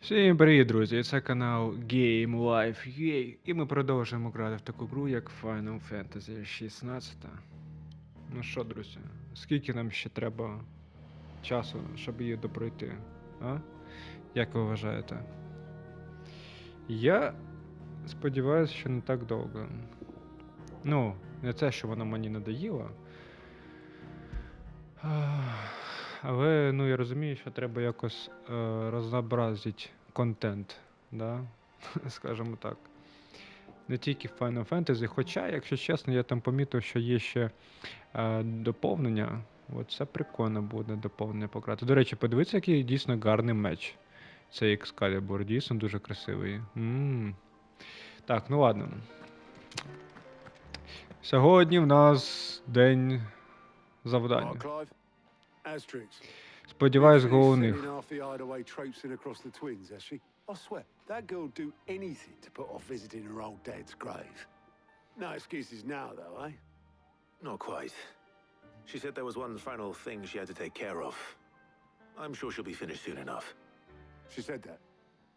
Всім привіт, друзі! Це канал Game Life UA, і ми продовжуємо грати в таку гру, як Final Fantasy XVI. Ну що, друзі, скільки нам ще треба часу, щоб її допройти? А? Як ви вважаєте? Я сподіваюся, що не так довго. Ну, не те, що вона мені надоїла. Але, ну, я розумію, що треба якось рознообразити контент, да? Скажімо так. Не тільки в Final Fantasy, хоча, якщо чесно, я там помітив, що є ще доповнення. От це прикольно буде доповнення пограти. До речі, подивіться, який дійсно гарний меч. Цей Excalibur, дійсно дуже красивий. Так, ну ладно. Сьогодні в нас день завдання. Сподіваюсь, головних. I swear, that girl'd do anything to put off visiting her old dad's grave. No excuses now, though, eh? Not quite. She said there was one final thing she had to take care of. I'm sure she'll be finished soon enough. She said that?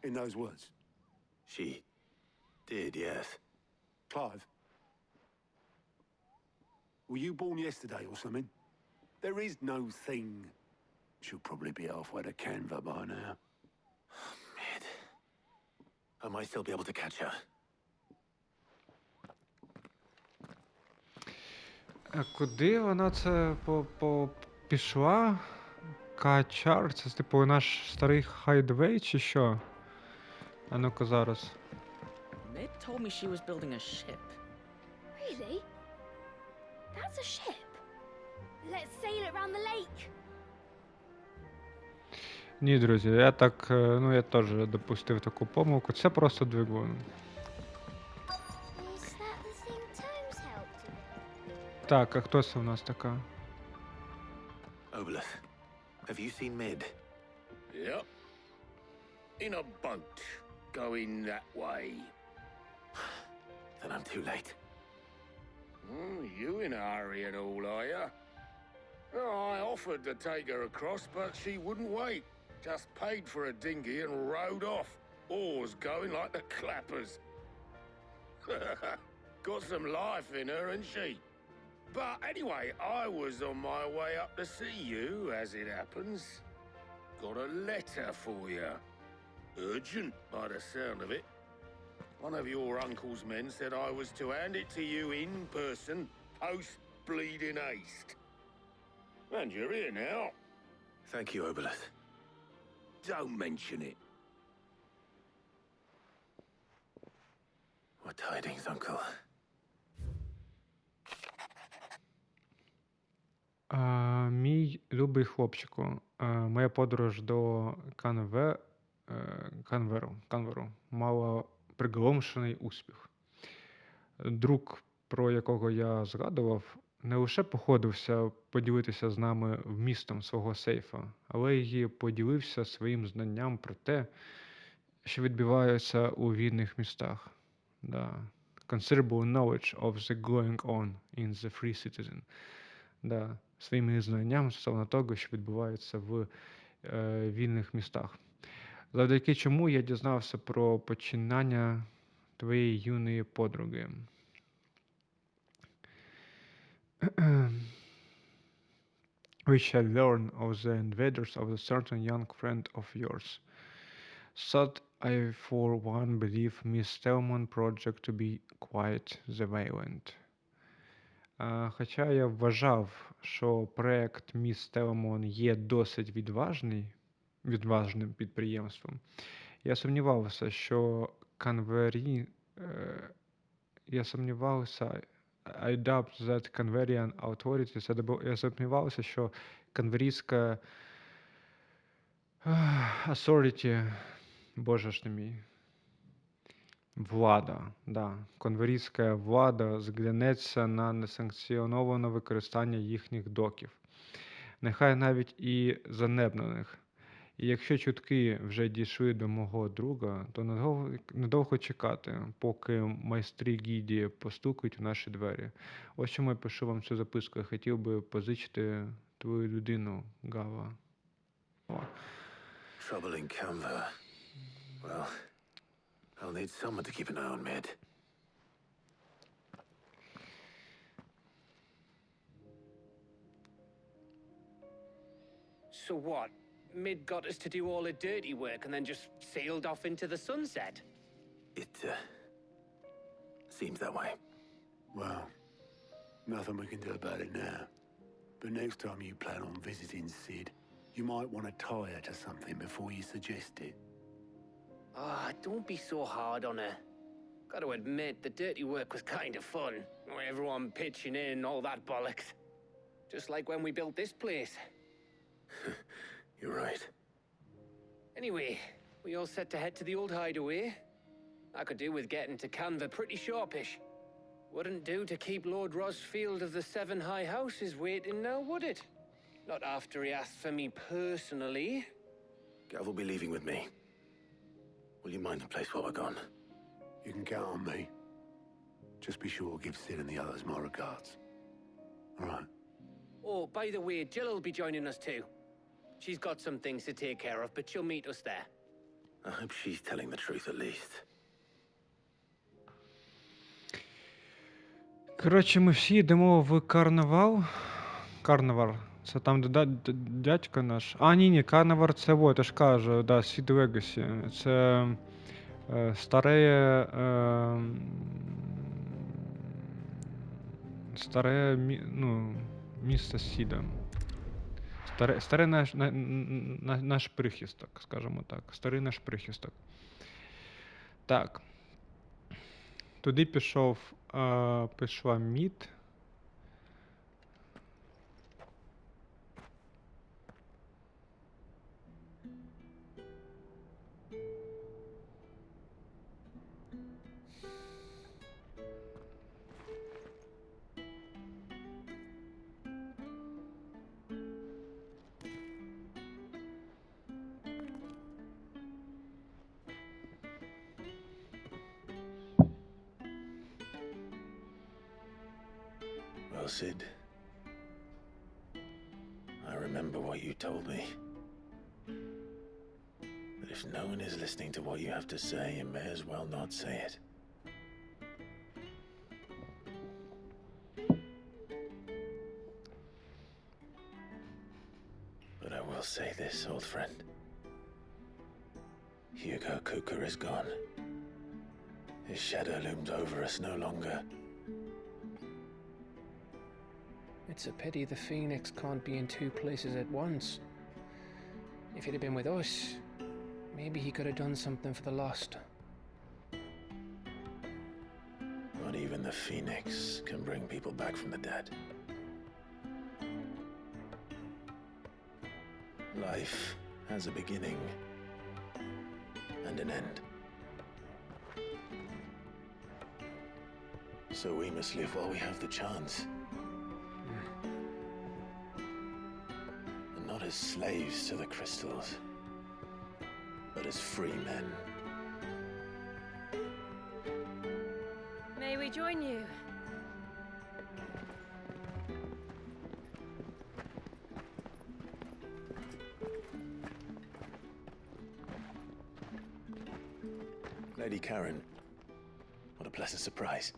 In those words? She did, yes. Clive? Were you born yesterday or something? There is no thing. She'll probably be halfway to Canva by now. Mid. I might still be able to catch her. А куди вона це пішла? Качар? Це типу наш старий хайдвей чи що? А ну-ка зараз. Mid told me she was building a ship. Really? That's a ship. Let's sail it around the lake. Ні, друзі, я так, ну я теж допустив таку помилку. Це просто двигун. Is that the thing Tomes helped with? Так, а хто це у нас така? Obeleth, have you seen Mid? Yep. In a boat, going that way. Then I'm too late. You in a hurry at all, are you? I offered to take her across, but she wouldn't wait. Just paid for a dinghy and rowed off. Oars going like the clappers. Got some life in her, ain't she? But anyway, I was on my way up to see you, as it happens. Got a letter for you. Urgent, by the sound of it. One of your uncle's men said I was to hand it to you in person, post-bleeding haste. And you're here now. Thank you, Obeleth. Don't mention it. What tidings, Uncle? Мій любий хлопчику, моя подорож до Канверу мала приголомшений успіх. Друг, про якого я згадував, не лише походився поділитися з нами вмістом свого сейфа, але й поділився своїм знанням про те, що відбувається у вільних містах. Да. Considerable knowledge of the going on in the free citizen. Да. Своїми знаннями стосовно того, що відбувається в вільних містах. Завдяки чому я дізнався про починання твоєї юної подруги. We shall learn of the invaders of a certain young friend of yours. Thought I for one believe Miss Stellman project to be quite the violent. Хоча я вважав, що проект Міс Стелмон є досить відважним підприємством, я сумнівався, що I doubt that Canverian authorities, я сумнівався, що канверійська authority, боже ж не мій, влада, конверійська влада зглянеться на несанкціоноване використання їхніх доків, нехай навіть і занедбаних. І якщо чутки вже дійшли до мого друга, то недовго чекати, поки майстри гільдії постукають в наші двері. Ось чому я пишу вам цю записку. Я хотів би позичити твою людину, Гава. Trouble in Canva. Well, I'll need someone to keep an eye on Mid. So what? Mid got us to do all the dirty work and then just sailed off into the sunset? It, seems that way. Well, nothing we can do about it now. But next time you plan on visiting Sid, you might want to tie her to something before you suggest it. Ah, don't be so hard on her. Gotta admit, the dirty work was kind of fun. Everyone pitching in, all that bollocks. Just like when we built this place. You're right. Anyway, we all set to head to the old hideaway. I could do with getting to Canva pretty sharpish. Wouldn't do to keep Lord Rosfield of the Seven High Houses waiting now, would it? Not after he asked for me personally. Gav will be leaving with me. Will you mind the place while we're gone? You can count on me. Just be sure to give Sid and the others my regards. All right. Oh, by the way, Jill will be joining us too. She's got some things to take care of, but she'll meet us there. I hope she's telling the truth at least. Коротше, ми всі йдемо в карнавал. Карнавал. Це там, де дядько наш. А, ні, карнавал це, от, я ж кажу, да, Сід Легасі. Це старе місто Сіда. Старий наш прихисток, скажімо так. Старий наш прихисток. Так. Туди пішла Мід. Well, Sid, I remember what you told me. But if no one is listening to what you have to say, you may as well not say it. But I will say this, old friend. Hugo Kuka is gone. His shadow looms over us no longer. It's a pity the Phoenix can't be in two places at once. If he'd have been with us, maybe he could have done something for the lost. Not even the Phoenix can bring people back from the dead. Life has a beginning and an end. So we must live while we have the chance. And not as slaves to the crystals, but as free men. May we join you? Lady Karen, what a pleasant surprise.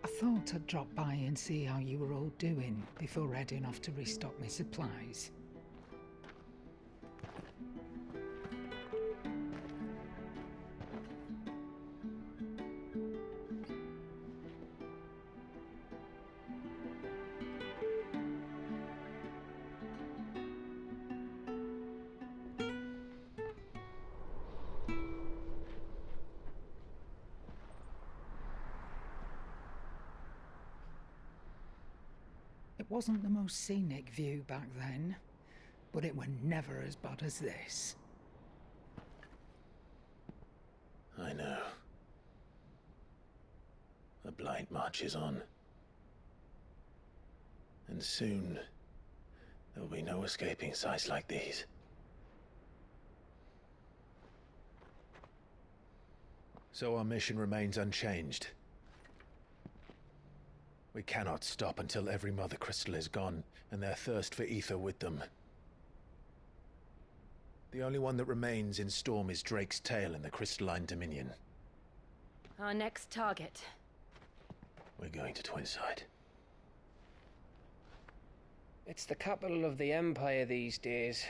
I thought I'd drop by and see how you were all doing before heading off to restock my supplies. It wasn't the most scenic view back then, but it were never as bad as this. I know. The blight marches on. And soon, there will be no escaping sights like these. So our mission remains unchanged. We cannot stop until every mother crystal is gone, and their thirst for ether with them. The only one that remains in Storm is Drake's tail in the Crystalline Dominion. Our next target. We're going to Twinside. It's the capital of the Empire these days.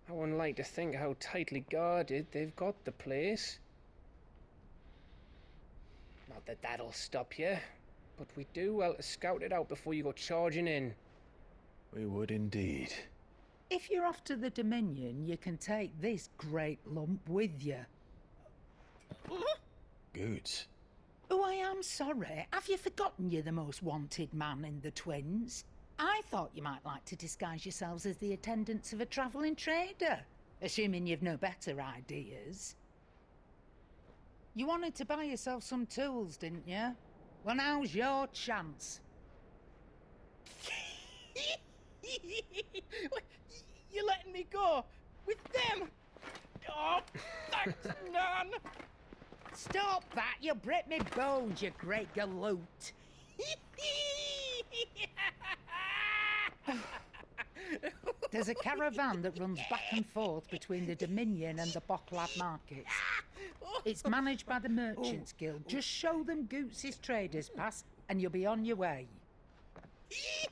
I wouldn't like to think how tightly guarded they've got the place. Not that that'll stop you, but we do well to scout it out before you go charging in. We would indeed. If you're off to the Dominion, you can take this great lump with you. Goods. Oh, I am sorry. Have you forgotten you're the most wanted man in the Twins? I thought you might like to disguise yourselves as the attendants of a travelling trader, assuming you've no better ideas. You wanted to buy yourself some tools, didn't you? Well, now's your chance. You're letting me go? With them? Oh, thanks, Nan! Stop that! You'll break me bones, you great galoot! There's a caravan that runs back and forth between the Dominion and the Bocklad markets. It's managed by the Merchants Guild. Just show them Goots' traders pass and you'll be on your way.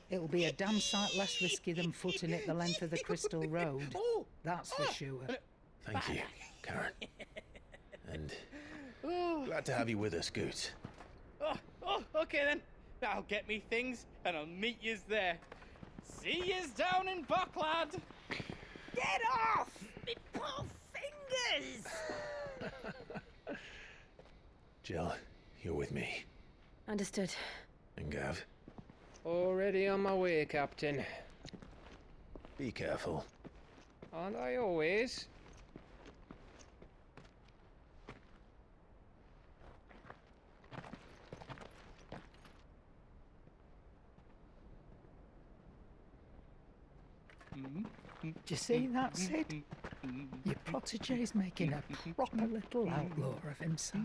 It'll be a damn sight less risky than footing it the length of the Crystal Road. That's for sure. Thank you, Karen. And glad to have you with us, Goots. Okay then. I'll get me things and I'll meet yous there. See yous down in Bocklad! Get off! Me poor fingers! Jill, you're with me. Understood. And Gav, Already on my way, Captain. be careful. Aren't I always? Do you see that, Sid? Your protege's making a proper little outlaw of himself.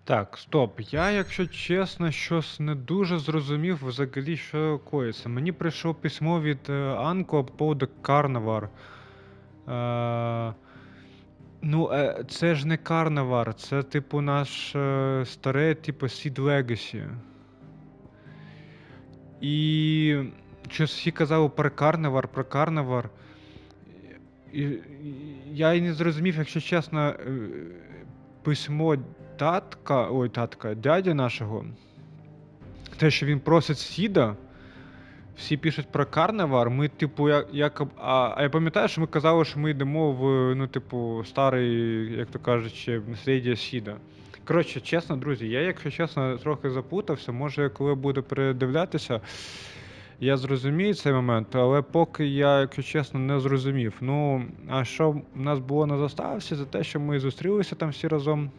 Так, стоп. Я, якщо чесно, щось не дуже зрозумів взагалі, що коїться. Мені прийшло письмо від Анко по поводу Карнавар. Це ж не Карнавар, це типу наш старе, типу Seed Legacy. І щось всі казали про Карнавар. Я і не зрозумів, якщо чесно, письмо дяді нашого, те, що він просить Сіда, всі пишуть про Карнавар, ми, типу, а я пам'ятаю, що ми казали, що ми йдемо в, старий, як то кажучи, насліддя Сіда. Коротше, чесно, друзі, я, якщо чесно, трохи запутався, може, коли буду передивлятися, я зрозумію цей момент, але поки я, якщо чесно, не зрозумів. А що в нас було на заставці, за те, що ми зустрілися там всі разом,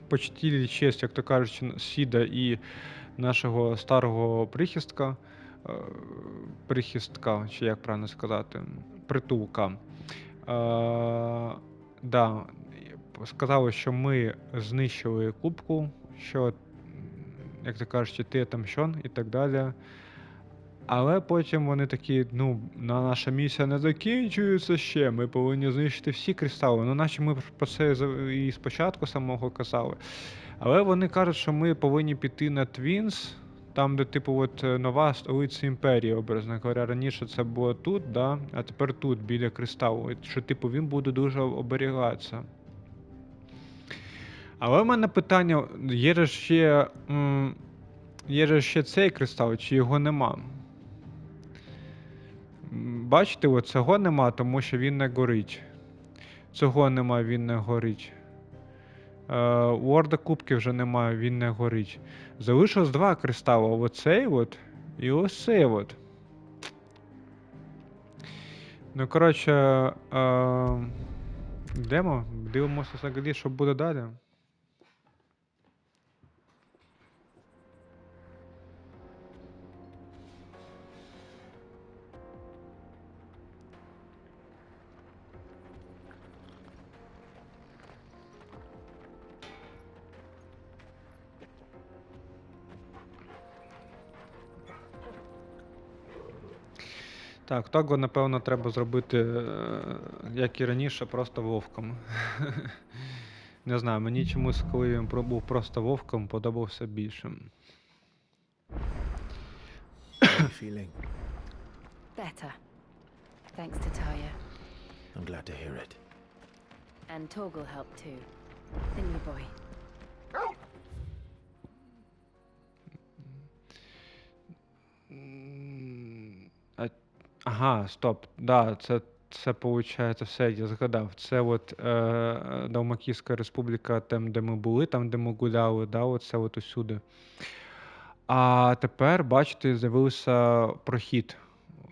почтили честь, як то кажучи, Сіда і нашого старого прихистка, чи як правильно сказати, притулка. Сказали, що ми знищили кубку, що, як то кажучи, ти там що, і так далі. Але потім вони такі, наша місія не закінчується ще, ми повинні знищити всі кристали. Наче ми про це і спочатку самого казали. Але вони кажуть, що ми повинні піти на Твінс, там, де, типу, нова столиця імперії, образно говоря. Раніше це було тут, а тепер тут, біля кристалу. Що, типу, він буде дуже оберігатися. Але в мене питання, є же ще цей кристал, чи його нема? Бачите, цього нема, тому що він не горить. Цього нема, він не горить. У Орда кубків вже немає, він не горить. Залишилось два кристали. Оцей і ось цей . Коротше, йдемо, дивимося взагалі, що буде далі. Так, того, напевно, треба зробити, як і раніше, просто вовком. Не знаю, мені чомусь, коли він був просто вовком, подобався більше. How are you feeling? Better. Thanks to Taya. I'm glad to hear it. And Torgal helped too. Didn't you, boy? Ага, стоп. Да, це виходить, все, я згадав. Це от Далмакійська республіка, там, де ми були, там, де ми гуляли, да, оце от усюди. А тепер, бачите, з'явився прохід,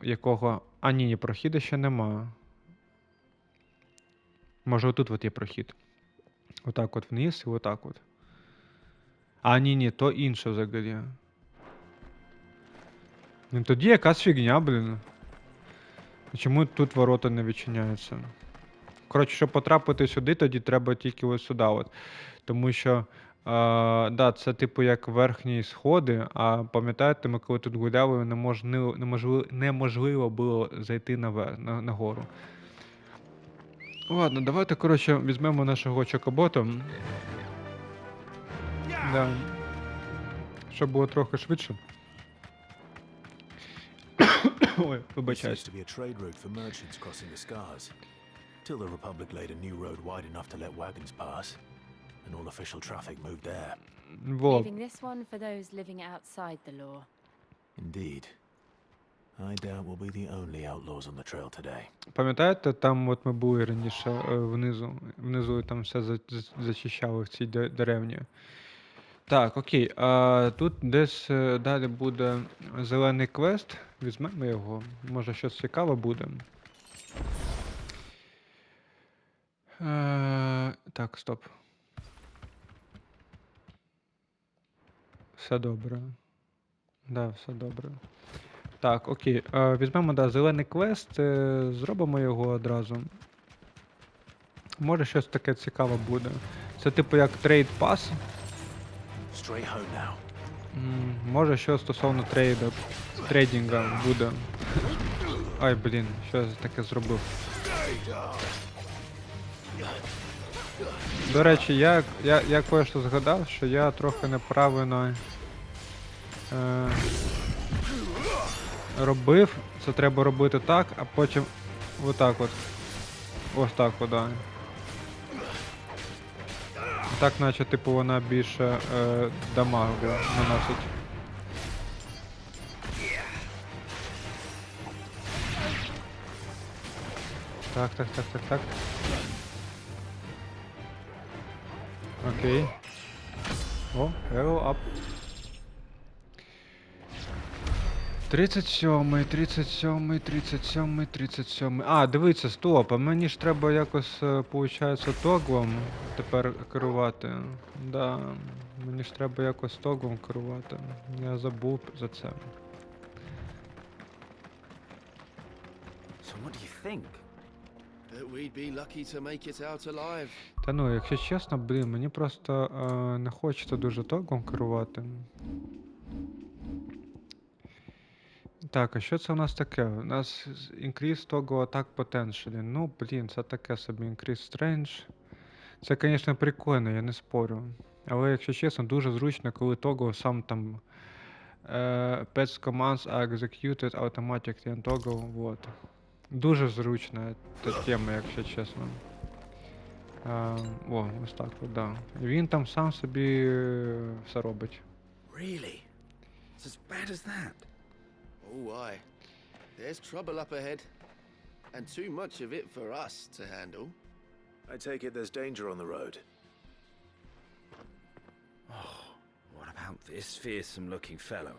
якого... А, ні, прохіду ще нема. Може, отут от є прохід. Отак от вниз і отак от. А, ні, то інше взагалі. Ну, тоді якась фігня, блін. Чому тут ворота не відчиняються? Коротше, щоб потрапити сюди, тоді треба тільки ось сюди от. Тому що, да, це типу як верхні сходи, а пам'ятаєте, ми коли тут гуляли, неможливо було зайти нагору. Ладно, давайте, коротше, візьмемо нашого чокобота. Да. Щоб було трохи швидше. Ой, This вибачаюсь. used to be a trade route for merchants crossing the scars, till the Republic laid a new road wide enough to let wagons pass, and all official traffic moved there. Во. Leaving this one for those living outside the law. Indeed. I doubt we'll be the only outlaws on the trail today. Пам'ятаєте, там от ми були раніше внизу там все зачищали в цій деревні. Так, окей, тут десь далі буде зелений квест. Візьмемо його, може щось цікаве буде. Так, стоп. Все добре. Да, все добре. Так, окей. Візьмемо, да, зелений квест, зробимо його одразу. Може щось таке цікаве буде. Це типу як трейд пас. Straight home now. Може що стосовно трейдинга буде. Ай, блін, що я таке зробив. До речі, я кое-що згадав, що я трохи неправильно робив. Це треба робити так, а потім отак от. Ось так от, да. Так, наче, типу, вона більше дамагу наносить. Так. Окей. О, level up. 37. А, дивіться, стоп, а мені ж треба якось, получається, тоглом тепер керувати. Да, мені ж треба якось тоглом керувати. Я забув за це. So what do you think? That we'd be lucky to make it out alive. Та ну, якщо чесно, блін, мені просто не хочеться дуже тоглом керувати. Так, а що це у нас таке? У нас increase toggle attack potentially. Ну, блін, це таке собі increase range. Це, звісно, прикольно, я не спорю. Але, якщо чесно, дуже зручно, коли toggle сам там pets commands are executed automatically and toggle, вот. Дуже зручна та тема, якщо чесно. О, ось так от, да. І він там сам собі все робить. Really? It's as bad as that? Oh, aye. There's trouble up ahead. And too much of it for us to handle. I take it there's danger on the road. Oh, what about this fearsome-looking fellow?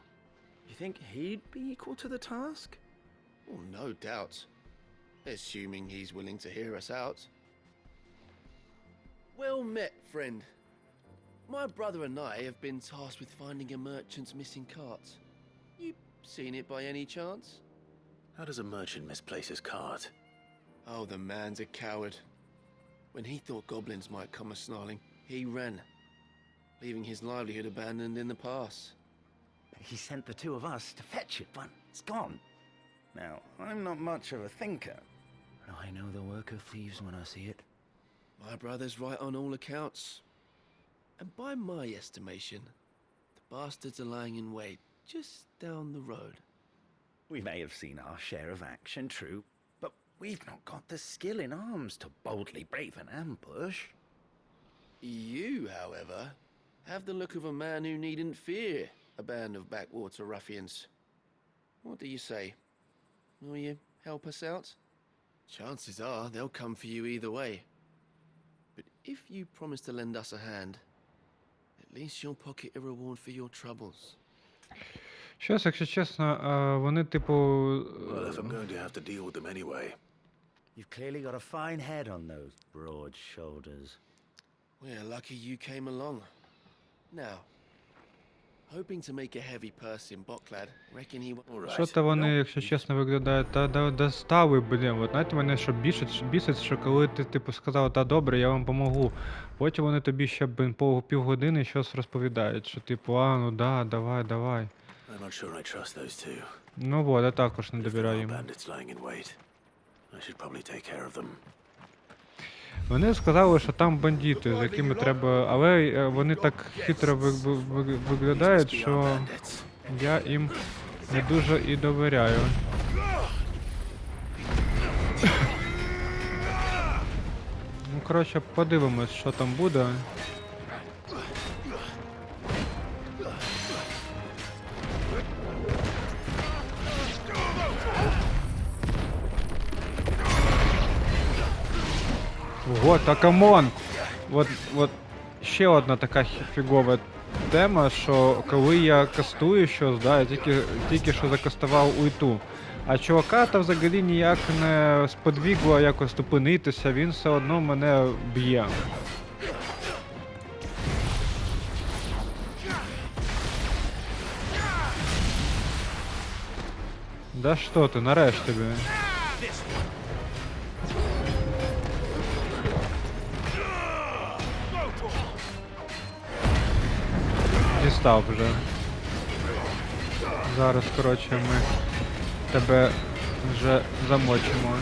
You think he'd be equal to the task? Oh, no doubt. Assuming he's willing to hear us out. Well met, friend. My brother and I have been tasked with finding a merchant's missing cart. You seen it by any chance? How does a merchant misplace his cart? Oh, the man's a coward. When he thought goblins might come a-snarling, he ran, leaving his livelihood abandoned in the pass. He sent the two of us to fetch it, but it's gone. Now, I'm not much of a thinker, but I know the work of thieves when I see it. My brother's right on all accounts. And by my estimation, the bastards are lying in wait just down the road. We may have seen our share of action, true, but we've not got the skill in arms to boldly brave an ambush. You, however, have the look of a man who needn't fear a band of backwater ruffians. What do you say? Will you help us out? Chances are they'll come for you either way. But if you promise to lend us a hand, at least you'll pocket a reward for your troubles. Щось, якщо чесно, вони типу... Well, if I'm going to have to deal with them anyway. You've clearly got a fine head on those broad shoulders. We're lucky you came along. Now, hoping to make a heavy purse in Boklad, reckon he... Що-то вони, якщо чесно, виглядають, та достави, блін. От знаєте, мене що бісить, що коли ти типу сказав, та добре, я вам помогу. Потім вони тобі ще, блін, півгодини щось розповідають, що типу, ну да, давай. I'm not sure I trust those two. Ну вот, я також не довіряю їм. Bandits lying in wait. I should probably take care of them. Вони сказали, що там бандити, з якими треба, але вони так хитро виглядають, що я їм не дуже і довіряю. Ну, коротше, подивимось, що там буде. Ого, та камон! От ще одна така фігова тема, що коли я кастую щось, да, я тільки що закастував ульту, а чувака та взагалі ніяк не сподвігло якось зупинитися, він все одно мене б'є. Да що ти, нарешті, блін. Дістав вже. Зараз, коротше, ми тебе вже замочимо.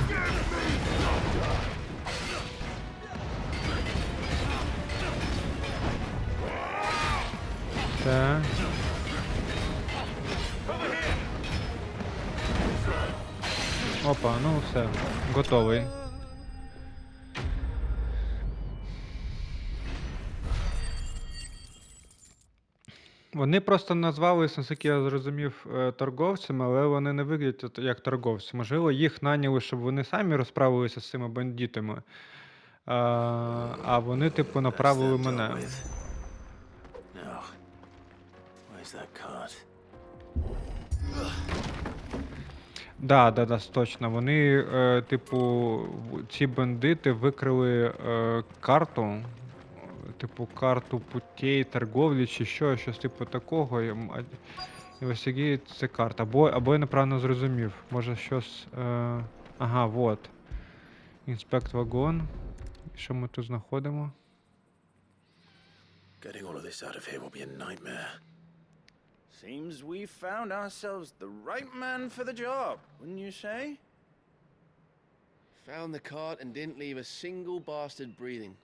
Так. Опа, ну все, готовий. Вони просто назвались, наскільки я зрозумів, торговцями, але вони не виглядять як торговці. Можливо, їх наняли, щоб вони самі розправилися з цими бандитами, а вони, типу, направили мене. Да, точно. Вони, типу, ці бандити викрили карту. Типу карту путей торговлі чи щось типу такого. І ось які це карта. Або я неправильно зрозумів. Може щось... Ага, вот. Інспект вагон. І що ми тут знаходимо? Getting all of this out of here will be a nightmare. Seems we found ourselves the right man for the job, wouldn't you say? Found the cart and didn't leave a single bastard breathing.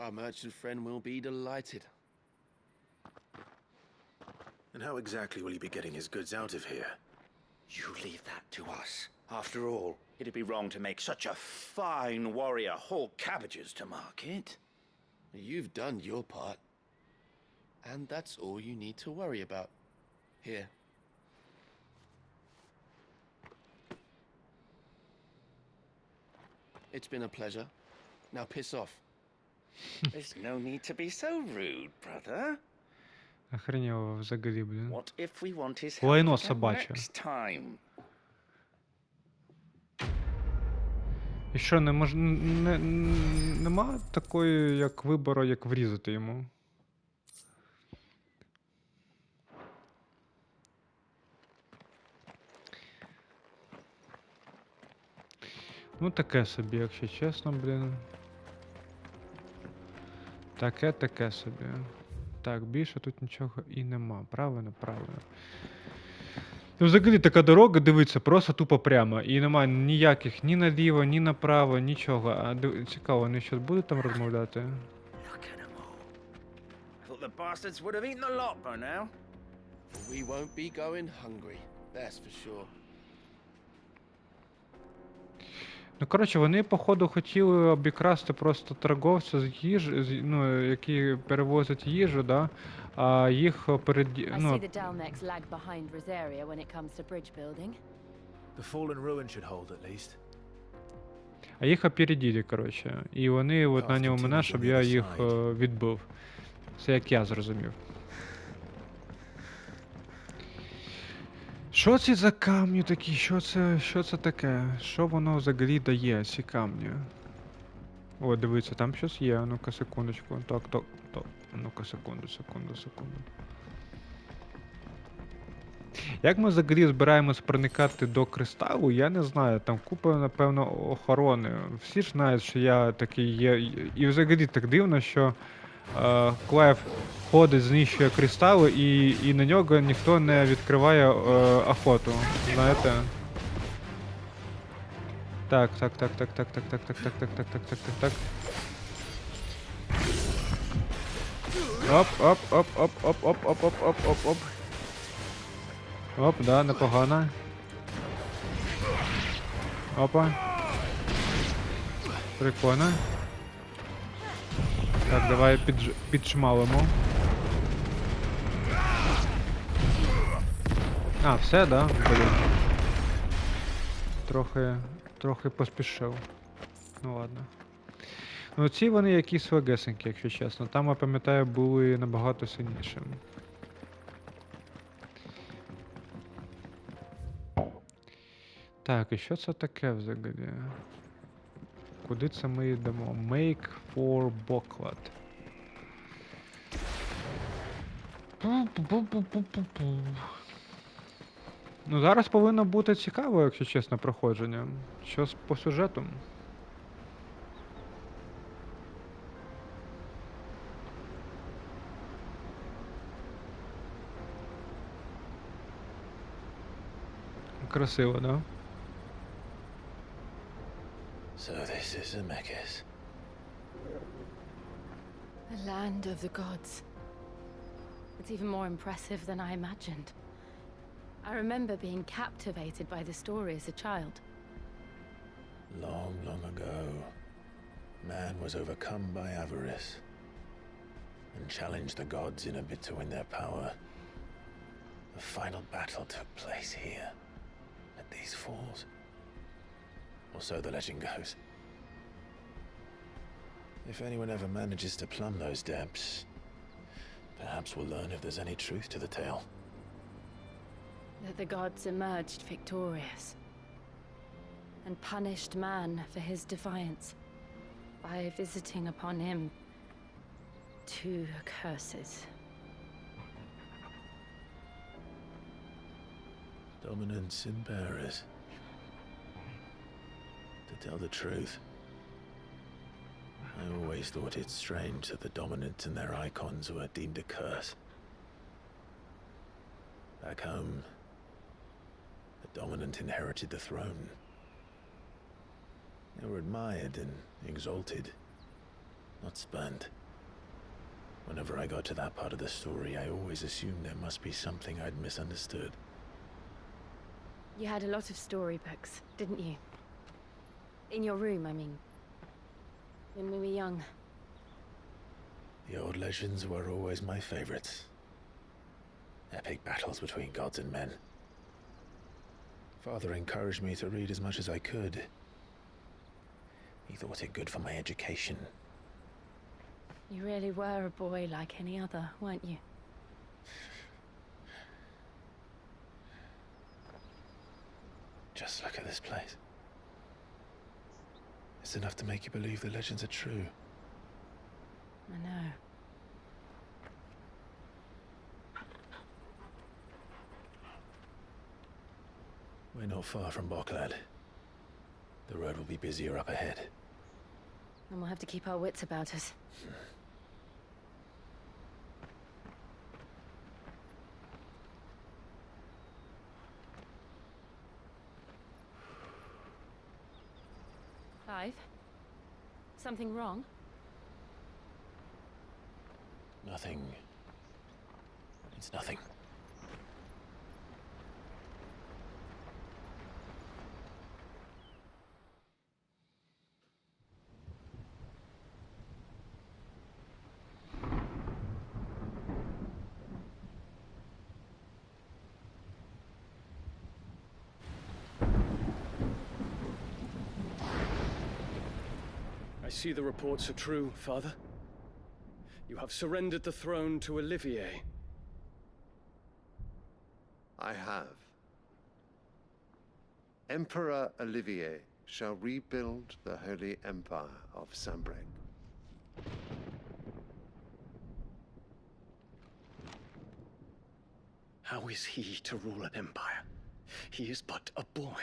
Our merchant friend will be delighted. And how exactly will he be getting his goods out of here? You leave that to us. After all, it'd be wrong to make such a fine warrior haul cabbages to market. You've done your part. And that's all you need to worry about. Here. It's been a pleasure. Now piss off. There's no need to be so rude, brother. Охренело взагалі, блін. What if we want his help Лайно again собаче. next time? І що, нема такої, як вибору, як врізати йому? Ну таке собі, якщо чесно, блін. Таке собі. Так, більше тут нічого і нема. Правильно. Ну, взагалі така дорога, дивиться, просто тупо прямо. І немає ніяких ні наліво, ні направо, нічого. А цікаво, вони щось будуть там розмовляти? I thought the bastards would have eaten a lot by now. We won't be going hungry, that's for sure. Ну, коротше, вони, походу, хотіли обікрасти просто торговця з їжі, ну, які перевозять їжу, да? А їх перед... I see Ну, the Dalmex lag behind Rosaria when it comes to bridge building. The fallen ruin should hold at least. а їх опередили, коротше. І вони от наняли мене, щоб я їх відбив. Це як я зрозумів. Що це за камні такі? Що це таке? Що воно взагалі дає, ці камні? О, дивіться, там щось є. А ну-ка, секундочку. Так. А ну-ка, секунду. Як ми взагалі збираємось проникати до кристалу, я не знаю. Там купа, напевно, охорони. Всі ж знають, що я такий є. І взагалі так дивно, що Клайв ходить, знищує кристали, і на нього ніхто не відкриває охоту. Знаєте? Так. Оп. Оп, да, непогано. Опа. Прикольно. Так, давай підшмалимо. А, все, да? Блін. Трохи поспішив. Ну ладно. Ну ці вони якісь легесенькі, якщо чесно. Там, я пам'ятаю, були набагато сильнішими. Так, і що це таке взагалі? Куди це ми йдемо? Make for booklet. Ну зараз повинно бути цікаво, якщо чесно, проходження. Що по сюжету? Красиво, да? So this is Zemeckis. The land of the gods. It's even more impressive than I imagined. I remember being captivated by the story as a child. Long, long ago, man was overcome by avarice and challenged the gods in a bid to win their power. The final battle took place here, at these falls. Or so the legend goes. If anyone ever manages to plumb those depths, perhaps we'll learn if there's any truth to the tale. That the gods emerged victorious and punished man for his defiance by visiting upon him two curses. Dominance in bearers. To tell the truth, I always thought it strange that the dominant and their icons were deemed a curse. Back home, the dominant inherited the throne. They were admired and exalted, not spurned. Whenever I got to that part of the story, I always assumed there must be something I'd misunderstood. You had a lot of storybooks, didn't you? In your room, I mean. When we were young. The old legends were always my favorites. Epic battles between gods and men. Father encouraged me to read as much as I could. He thought it good for my education. You really were a boy like any other, weren't you? Just look at this place. It's enough to make you believe the legends are true. I know. We're not far from Boklad. The road will be busier up ahead. And we'll have to keep our wits about us. Clive? Something wrong? Nothing. It's nothing. I see the reports are true, Father. You have surrendered the throne to Olivier. I have. Emperor Olivier shall rebuild the Holy Empire of Sanbreque. How is he to rule an empire? He is but a boy.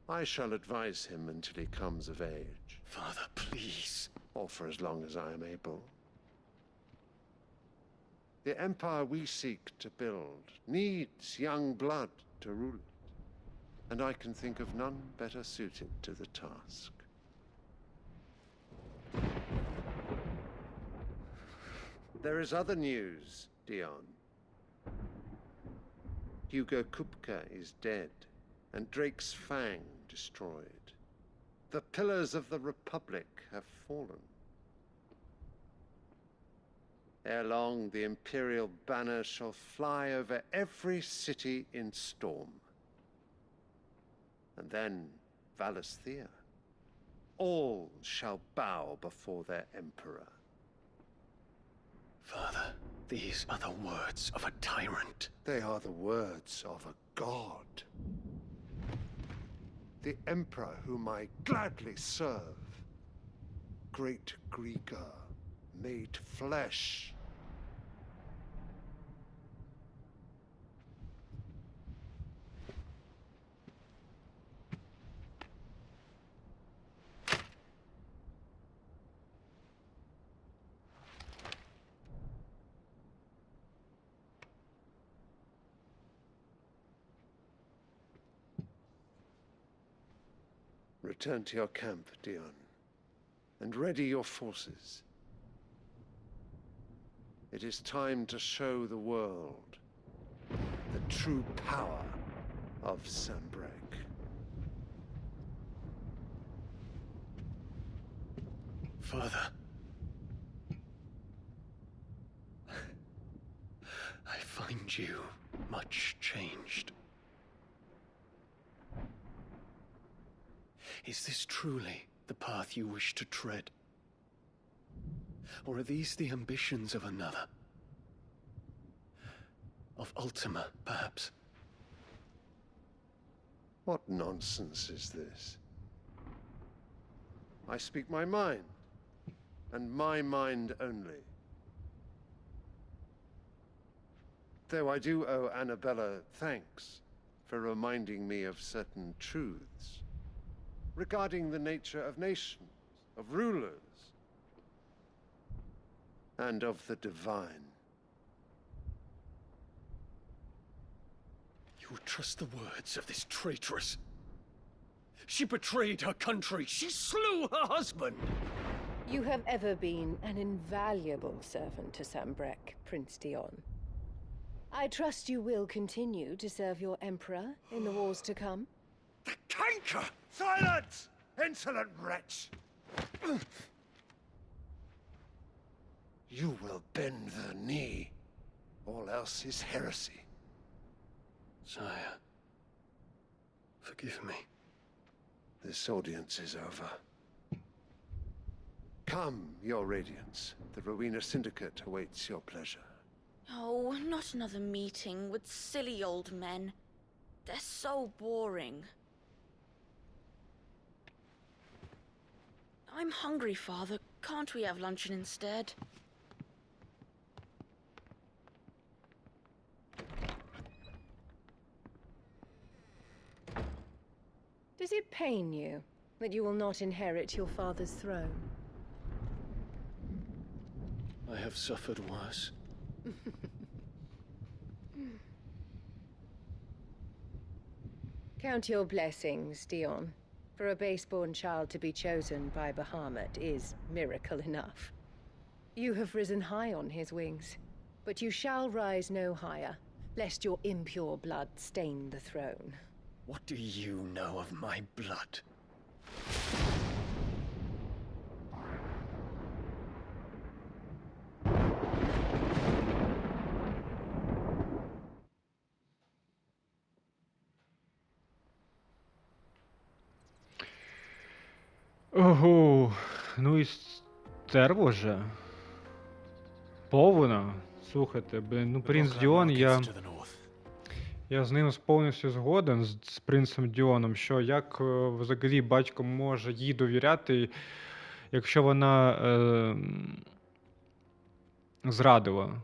I shall advise him until he comes of age. Father, please. Or for as long as I am able. The empire we seek to build needs young blood to rule it, and I can think of none better suited to the task. There is other news, Dion. Hugo Kupka is dead, and Drake's Fang destroyed. The pillars of the Republic have fallen. Ere long, the Imperial banner shall fly over every city in Storm. And then Valisthea. All shall bow before their Emperor. Father, these are the words of a tyrant. They are the words of a god. The Emperor whom I gladly serve. Great Grieger, made flesh. Return to your camp, Dion, and ready your forces. It is time to show the world the true power of Sanbreque. Father. I find you much changed. Is this truly the path you wish to tread? Or are these the ambitions of another? Of Ultima, perhaps? What nonsense is this? I speak my mind, and my mind only. Though I do owe Annabella thanks for reminding me of certain truths regarding the nature of nations, of rulers, and of the divine. You trust the words of this traitress? She betrayed her country. She slew her husband. You have ever been an invaluable servant to Sanbreque, Prince Dion. I trust you will continue to serve your Emperor in the wars to come. The canker! Silence! Insolent wretch! You will bend the knee. All else is heresy. Sire, forgive me. This audience is over. Come, your Radiance. The Rowena Syndicate awaits your pleasure. Oh, not another meeting with silly old men. They're so boring. I'm hungry, Father. Can't we have luncheon instead? Does it pain you that you will not inherit your father's throne? I have suffered worse. Count your blessings, Dion. For a base-born child to be chosen by Bahamut is miracle enough. You have risen high on his wings, but you shall rise no higher, lest your impure blood stain the throne. What do you know of my blood? Ого, ну і стерво вже. Повна. Слухайте, блін, ну принц Діон, я з ним повністю згоден, з принцем Діоном, що як взагалі батько може їй довіряти, якщо вона зрадила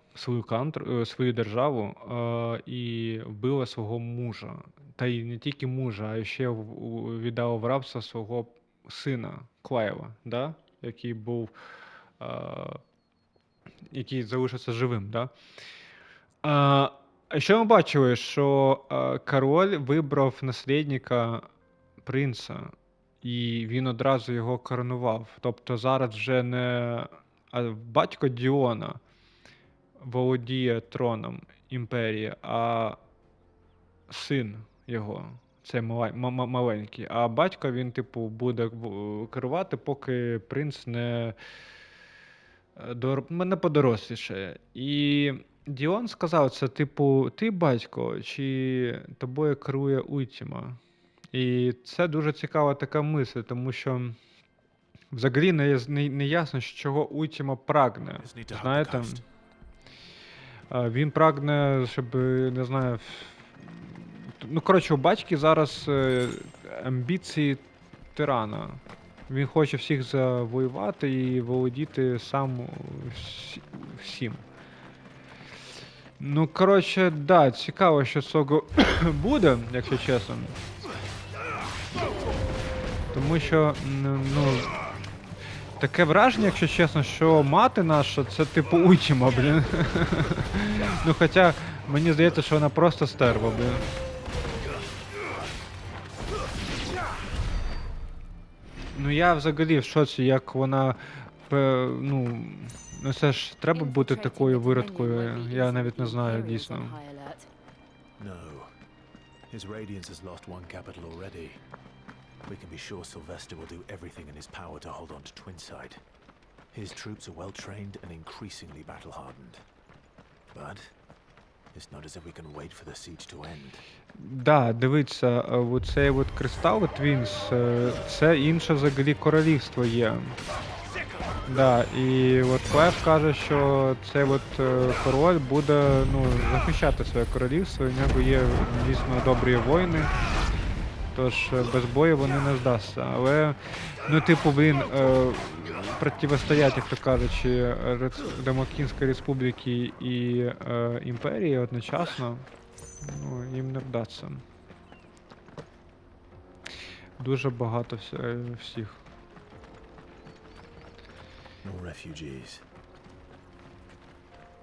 свою державу і вбила свого мужа. Та й не тільки мужа, а ще віддала в рабство свого сина Клайва, да? Який залишився живим. Да? А що ми бачили, що король вибрав наслідника принца, і він одразу його коронував. Тобто зараз вже не батько Діона володіє троном імперії, а син його. Це маленький. А батько, він, типу, буде керувати, поки принц не подорослішає. І Діон сказав, це, типу, ти батько, чи тобою керує Ультіма? І це дуже цікава така мисль, тому що взагалі не ясно, чого Ультіма прагне. Знаєте? Він прагне, щоб, не знаю, ну, коротше, у батьки зараз амбіції тирана. Він хоче всіх завоювати і володіти сам всім. Ну, коротше, да, цікаво, що з цього буде, якщо чесно. Тому що, ну, таке враження, якщо чесно, що мати наша, це типу Ультіма, блін. Ну, хоча, мені здається, що вона просто стерва, блін. Ну, я взагалі в шоці, як вона, ну, це ж треба бути такою виродкою, я навіть не знаю, дійсно. No. His Radiance has lost one capital already. We can be sure Sylvester will do everything in his power to hold on to Twinside. His troops are well trained and increasingly battle-hardened. But it's not as if we can wait for the siege to end. Да, дивіться, оцей от кристал Твінс, це інше взагалі королівство є. Да, і от Клайв каже, що цей от король буде, ну, захищати своє королівство, і в нього є дійсно добрі воїни, тож без бою вони не здасться. Але, ну, типу, блін, противостоять, як то кажучи, Демокінської республіки і імперії одночасно, ну, їм не вдасться. Дуже багато всіх. More refugees.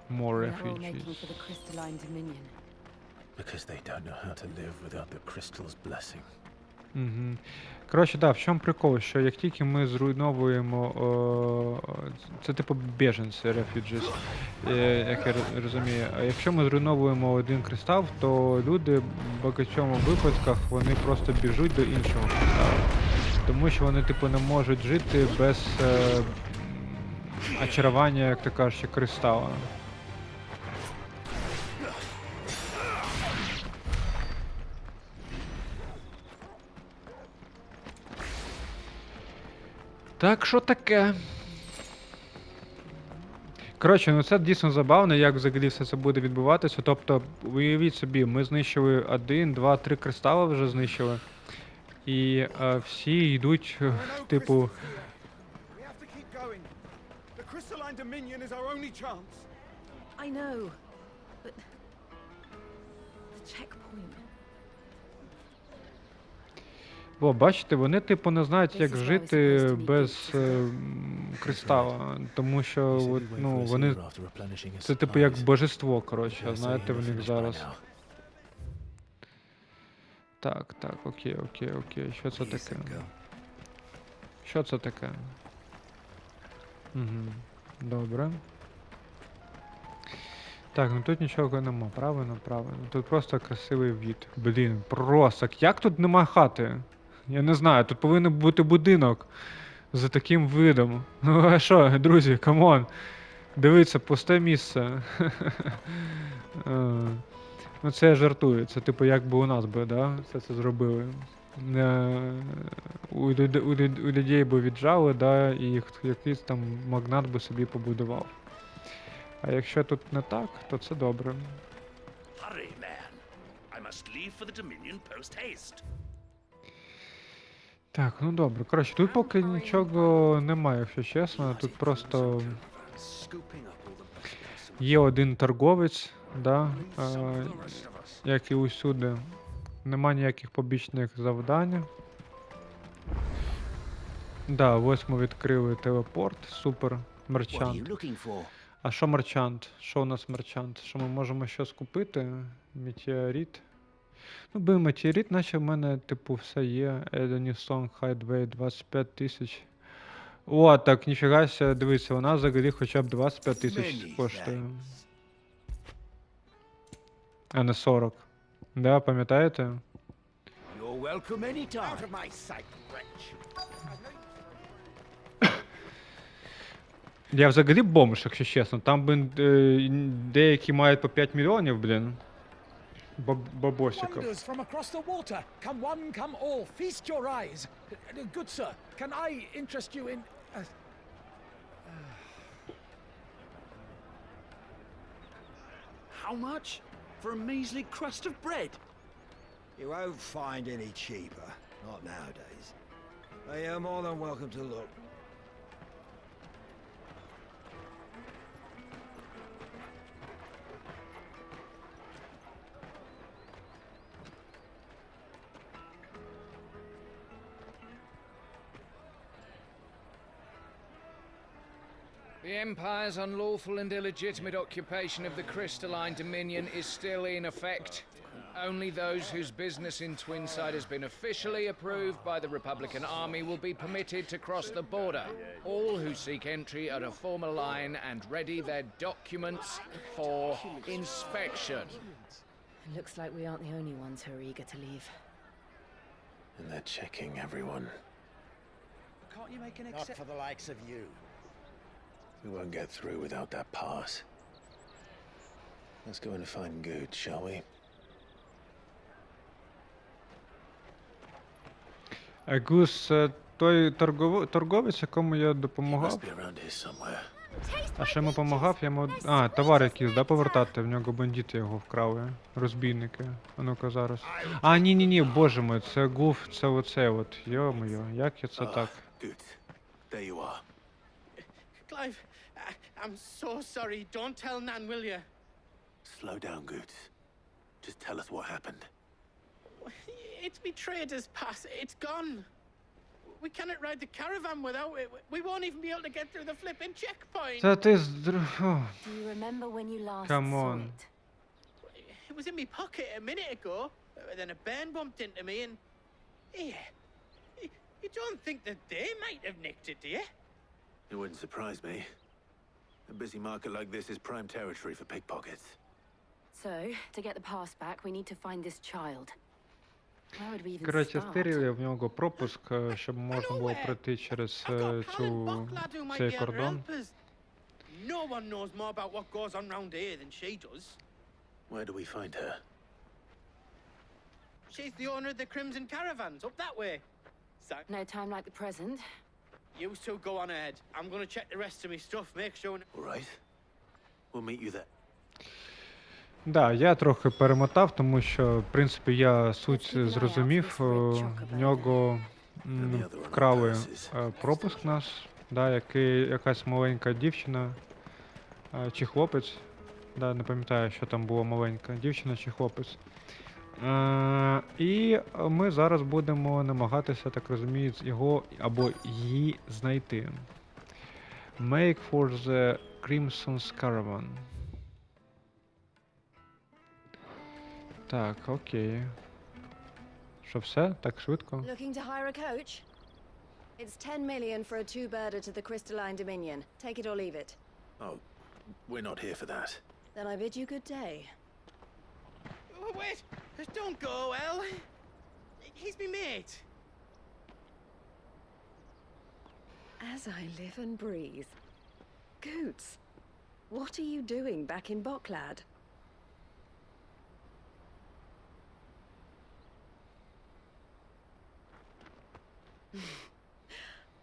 More They're all refugees. making for the Crystalline Dominion. Because they don't know how to live without the crystal's blessing. Угу. Коротше, да, в чому прикол, що як тільки ми зруйновуємо, це типу біженці, refugees, як я розумію, а якщо ми зруйновуємо один кристал, то люди в багатьох випадках вони просто біжуть до іншого кристалу. Тому що вони, типу, не можуть жити без очарування, як то кажучи, кристала. Так, що таке? Коротше, ну це дійсно забавно, як взагалі все це буде відбуватися. Тобто, уявіть собі, ми знищили 1, 2, 3 кристали вже знищили. І всі йдуть, типу... I know, but the checkpoint. О, бачите, вони типу не знають, як жити без кристала, тому що от, ну, вони... Це типу як божество, коротше, знаєте, в них зараз. Так, окей, що це таке? Що це таке? Угу. Добре. Так, ну тут нічого нема. Правильно, правильно. Тут просто красивий від. Блін, просто. Як тут нема хати? Я не знаю, тут повинен бути будинок за таким видом. Ну а що, друзі, камон. Дивіться, пусте місце. Ну це я жартую. Це типу як би у нас би, да? Це зробили. У людей би віджали, да, і якийсь там магнат би собі побудував. А якщо тут не так, то це добре. Hurry, man. I must leave for the Dominion post-haste. Так, ну добре. Коротше, тут поки нічого немає, якщо чесно. Тут просто є один торговець, да, як і усюди. Нема ніяких побічних завдань. Да, ось ми відкрили телепорт, супер, мерчант. А що мерчант? Що у нас мерчант? Що ми можемо щось купити? Метеорит. Ну, би метеорит, наче в мене, типу, все є. Едоніссон, Хайдвей, 25 тисяч. О, так, ніфіга ся, дивіться, вона взагалі хоча б 25 тисяч коштує. А не 40. Да, пам'ятаєте? You're welcome anytime. Out of my sight, wretch. Я взагалі бомж, якщо чесно. Там, блін, деякі мають по 5 мільйонів, блін. Бабосиків. Wonders from across the water. Come one, come all. Feast your eyes. Good sir, can I interest you in... How much? For a measly crust of bread? You won't find any cheaper. Not nowadays. But you're more than welcome to look. The Empire's unlawful and illegitimate occupation of the Crystalline Dominion is still in effect. Only those whose business in Twinside has been officially approved by the Republican Army will be permitted to cross the border. All who seek entry are to form a line and ready their documents for inspection. It looks like we aren't the only ones who are eager to leave. And they're checking everyone. Can't you make an exception? Not for the likes of you. We won't get through without that pass. Let's go and find Good, shall we? Гус, той торговець, якому я допомагав. А ще йому допомагав, я йому... А, товар якийсь, да, повертати? В нього бандити його вкрали. Розбійники. А ну-ка зараз. А, ні, боже мой, це Гуф, це оце от. Йо-моє, як я це так? There you are. Clive, I'm so sorry. Don't tell Nan, will you? Slow down, Goots. Just tell us what happened. It's me trader's pass. It's gone. We cannot ride the caravan without it. We won't even be able to get through the flipping checkpoint. Та ти Do you remember when you last Come saw on. it? It was in my pocket a minute ago. Then a bairn bumped into me and... Here. You don't think that they might have nicked it, do you? It wouldn't surprise me. A busy market like this is prime territory for pickpockets. So, to get the pass back, we need to find this child. Where would we even Коротше, start? стирили в нього пропуск, щоб можна було пройти через цей кордон. No one knows more about what goes on round here than she does. Where do we find her? She's the owner of the Crimson Caravans, up that way. No time like the present. You two go on ahead. I'm gonna check the rest of my stuff, make sure... All right. We'll meet you there. Да, я трохи перемотав, тому що, в принципі, я суть зрозумів. В нього вкрали пропуск наш, да, якась маленька дівчина чи хлопець. Да, не пам'ятаю, що там було маленька, дівчина чи хлопець. І ми зараз будемо намагатися, так розумію, його або її знайти. Make for the Crimson Caravan. Так, окей. Що все? Так швидко? Looking to hire a coach? It's 10 million for a two-birder to the Crystalline Dominion. Take it or leave it. Oh, we're not here for that. Then I bid you good day. Wait! Don't go, El! He's me mate. As I live and breathe. Goots, what are you doing back in Boklad?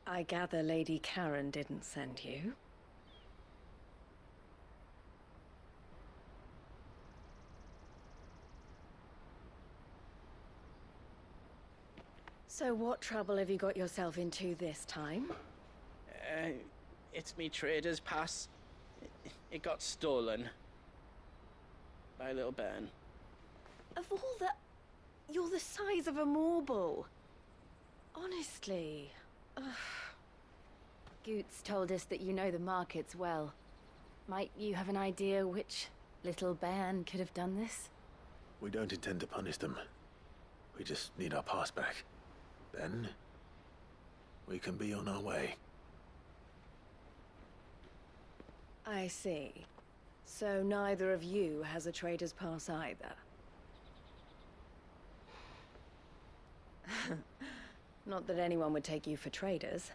I gather Lady Karen didn't send you. So what trouble have you got yourself into this time? It's me trader's pass. It got stolen. By a little bairn. Of all the... You're the size of a marble. Honestly. Ugh. Goots told us that you know the markets well. Might you have an idea which little bairn could have done this? We don't intend to punish them. We just need our pass back. Then, we can be on our way. I see. So neither of you has a trader's pass either. Not that anyone would take you for traders,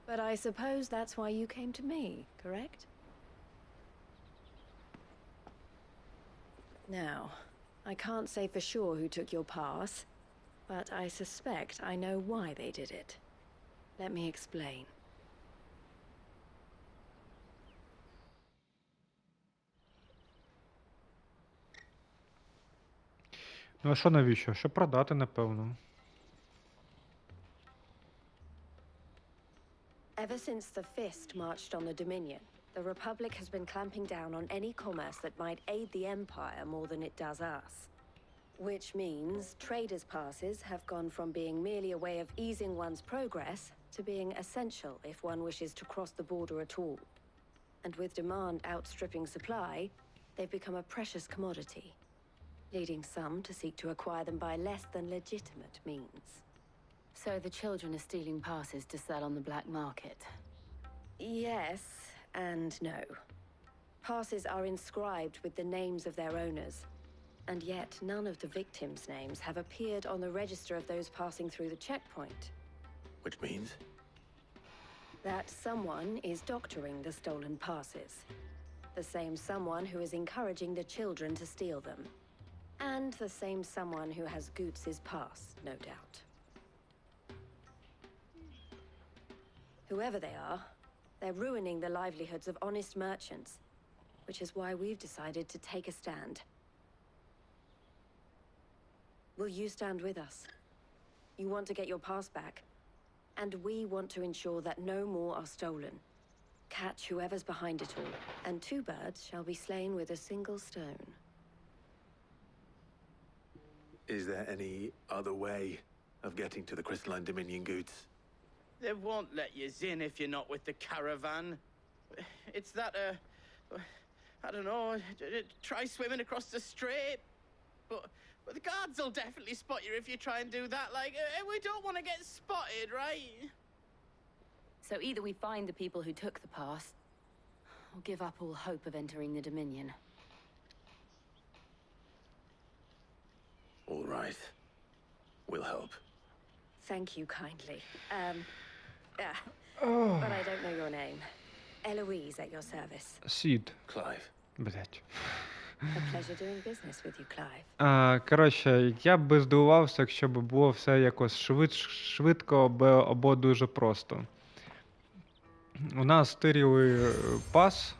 but I suppose that's why you came to me, correct? Now, I can't say for sure who took your pass, but I suspect I know why they did it. Let me explain. Ну а що навіщо? Щоб продати, напевно. Ever since the Fist marched on the Dominion, the Republic has been clamping down on any commerce that might aid the Empire more than it does us. Which means traders' passes have gone from being merely a way of easing one's progress to being essential if one wishes to cross the border at all. And with demand outstripping supply, they've become a precious commodity, leading some to seek to acquire them by less than legitimate means. So the children are stealing passes to sell on the black market? Yes and no. Passes are inscribed with the names of their owners, and yet none of the victims' names have appeared on the register of those passing through the checkpoint. Which means? That someone is doctoring the stolen passes. The same someone who is encouraging the children to steal them. And the same someone who has Goots's pass, no doubt. Whoever they are, they're ruining the livelihoods of honest merchants, which is why we've decided to take a stand. Will you stand with us? You want to get your pass back, and we want to ensure that no more are stolen. Catch whoever's behind it all, and two birds shall be slain with a single stone. Is there any other way of getting to the Crystalline Dominion, Goots? They won't let you in if you're not with the caravan. It's that, I don't know, try swimming across the strait. But the guards will definitely spot you if you try and do that. Like, we don't want to get spotted, right? So either we find the people who took the pass, or give up all hope of entering the Dominion. All right. We'll help. Thank you kindly. But I don't know your name. Eloise at your service. Сід. Clive. Блять. A pleasure doing business with you, Clive. Коротше, я б здивувався, якщо б було все якось швидко або дуже просто. У нас стирили пас.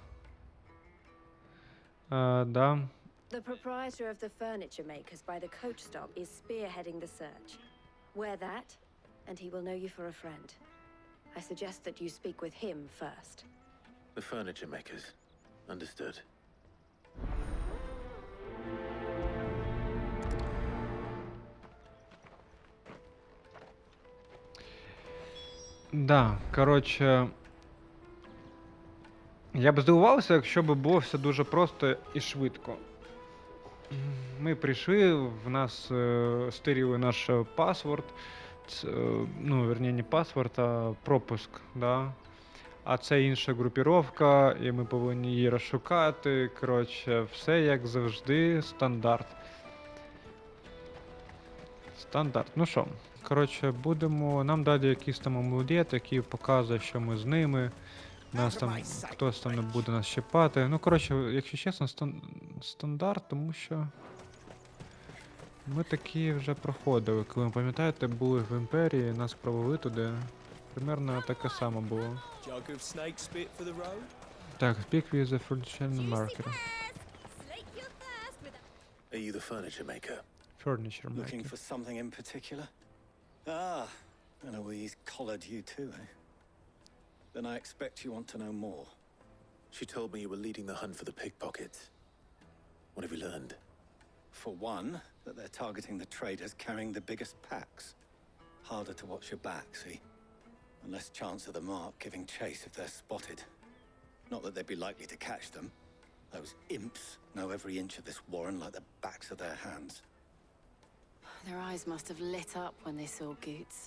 Да. The proprietor of the furniture makers by the coach stop is spearheading the search. Wear that, and he will know you for a friend. I suggest that you speak with him first. The furniture makers. Understood. Да, коротше. Я б здивувався, якщо б було все дуже просто і швидко. Ми прийшли, в нас стирили наш паспорт, ну, верні, не паспорт, а пропуск, да? А це інша групіровка, і ми повинні її розшукати. Коротше, все як завжди, стандарт. Стандарт. Ну що, коротше, будемо. Нам далі якийсь там амулет, який показує, що ми з ними. Нас там хтось там не буде нас чіпати. Ну, коротше, якщо чесно, стандарт, тому що ми такі вже проходили. Коли ви пам'ятаєте, були в імперії, нас провели туди. Примерно таке саме було. Так, speak with the furniture marker. Are you the furniture maker? Furniture maker. Looking for something in particular? Ah, Eloise collared you too, eh? Then I expect you want to know more. She told me you were leading the hunt for the pickpockets. What have you learned? For one, that they're targeting the traders carrying the biggest packs. Harder to watch your back, see? And less chance of the mark giving chase if they're spotted. Not that they'd be likely to catch them. Those imps know every inch of this warren like the backs of their hands. Their eyes must have lit up when they saw Goots.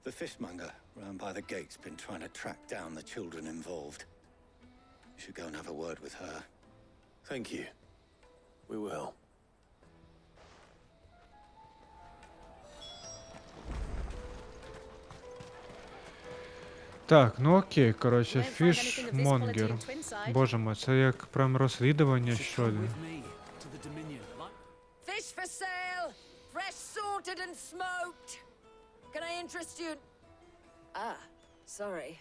The fishmonger round by the gate's been trying to track down the children involved. You should go and have a word with her. Thank you. We will. Так, ну окей, коротше, фішмонгер. Боже мой, це як прям розслідування, що ли? Fish for sale, fresh sorted and smoked. Can I interest you? Ah, sorry.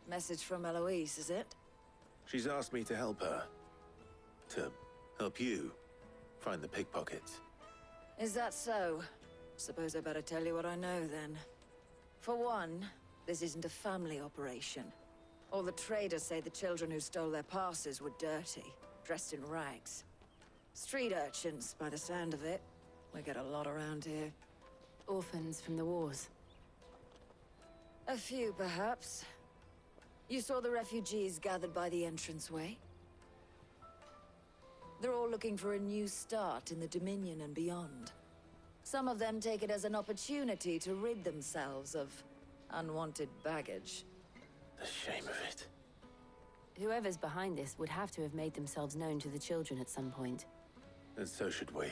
Message from Eloise, is it? She's asked me to help her. To help you find the pickpockets. Is that so? Suppose I better tell you what I know then. For one, this isn't a family operation. All the traders say the children who stole their passes were dirty, dressed in rags. Street urchins, by the sound of it. We get a lot around here. Orphans from the wars. A few, perhaps. You saw the refugees gathered by the entranceway? They're all looking for a new start in the Dominion and beyond. Some of them take it as an opportunity to rid themselves of unwanted baggage. The shame of it. Whoever's behind this would have to have made themselves known to the children at some point. And so should we.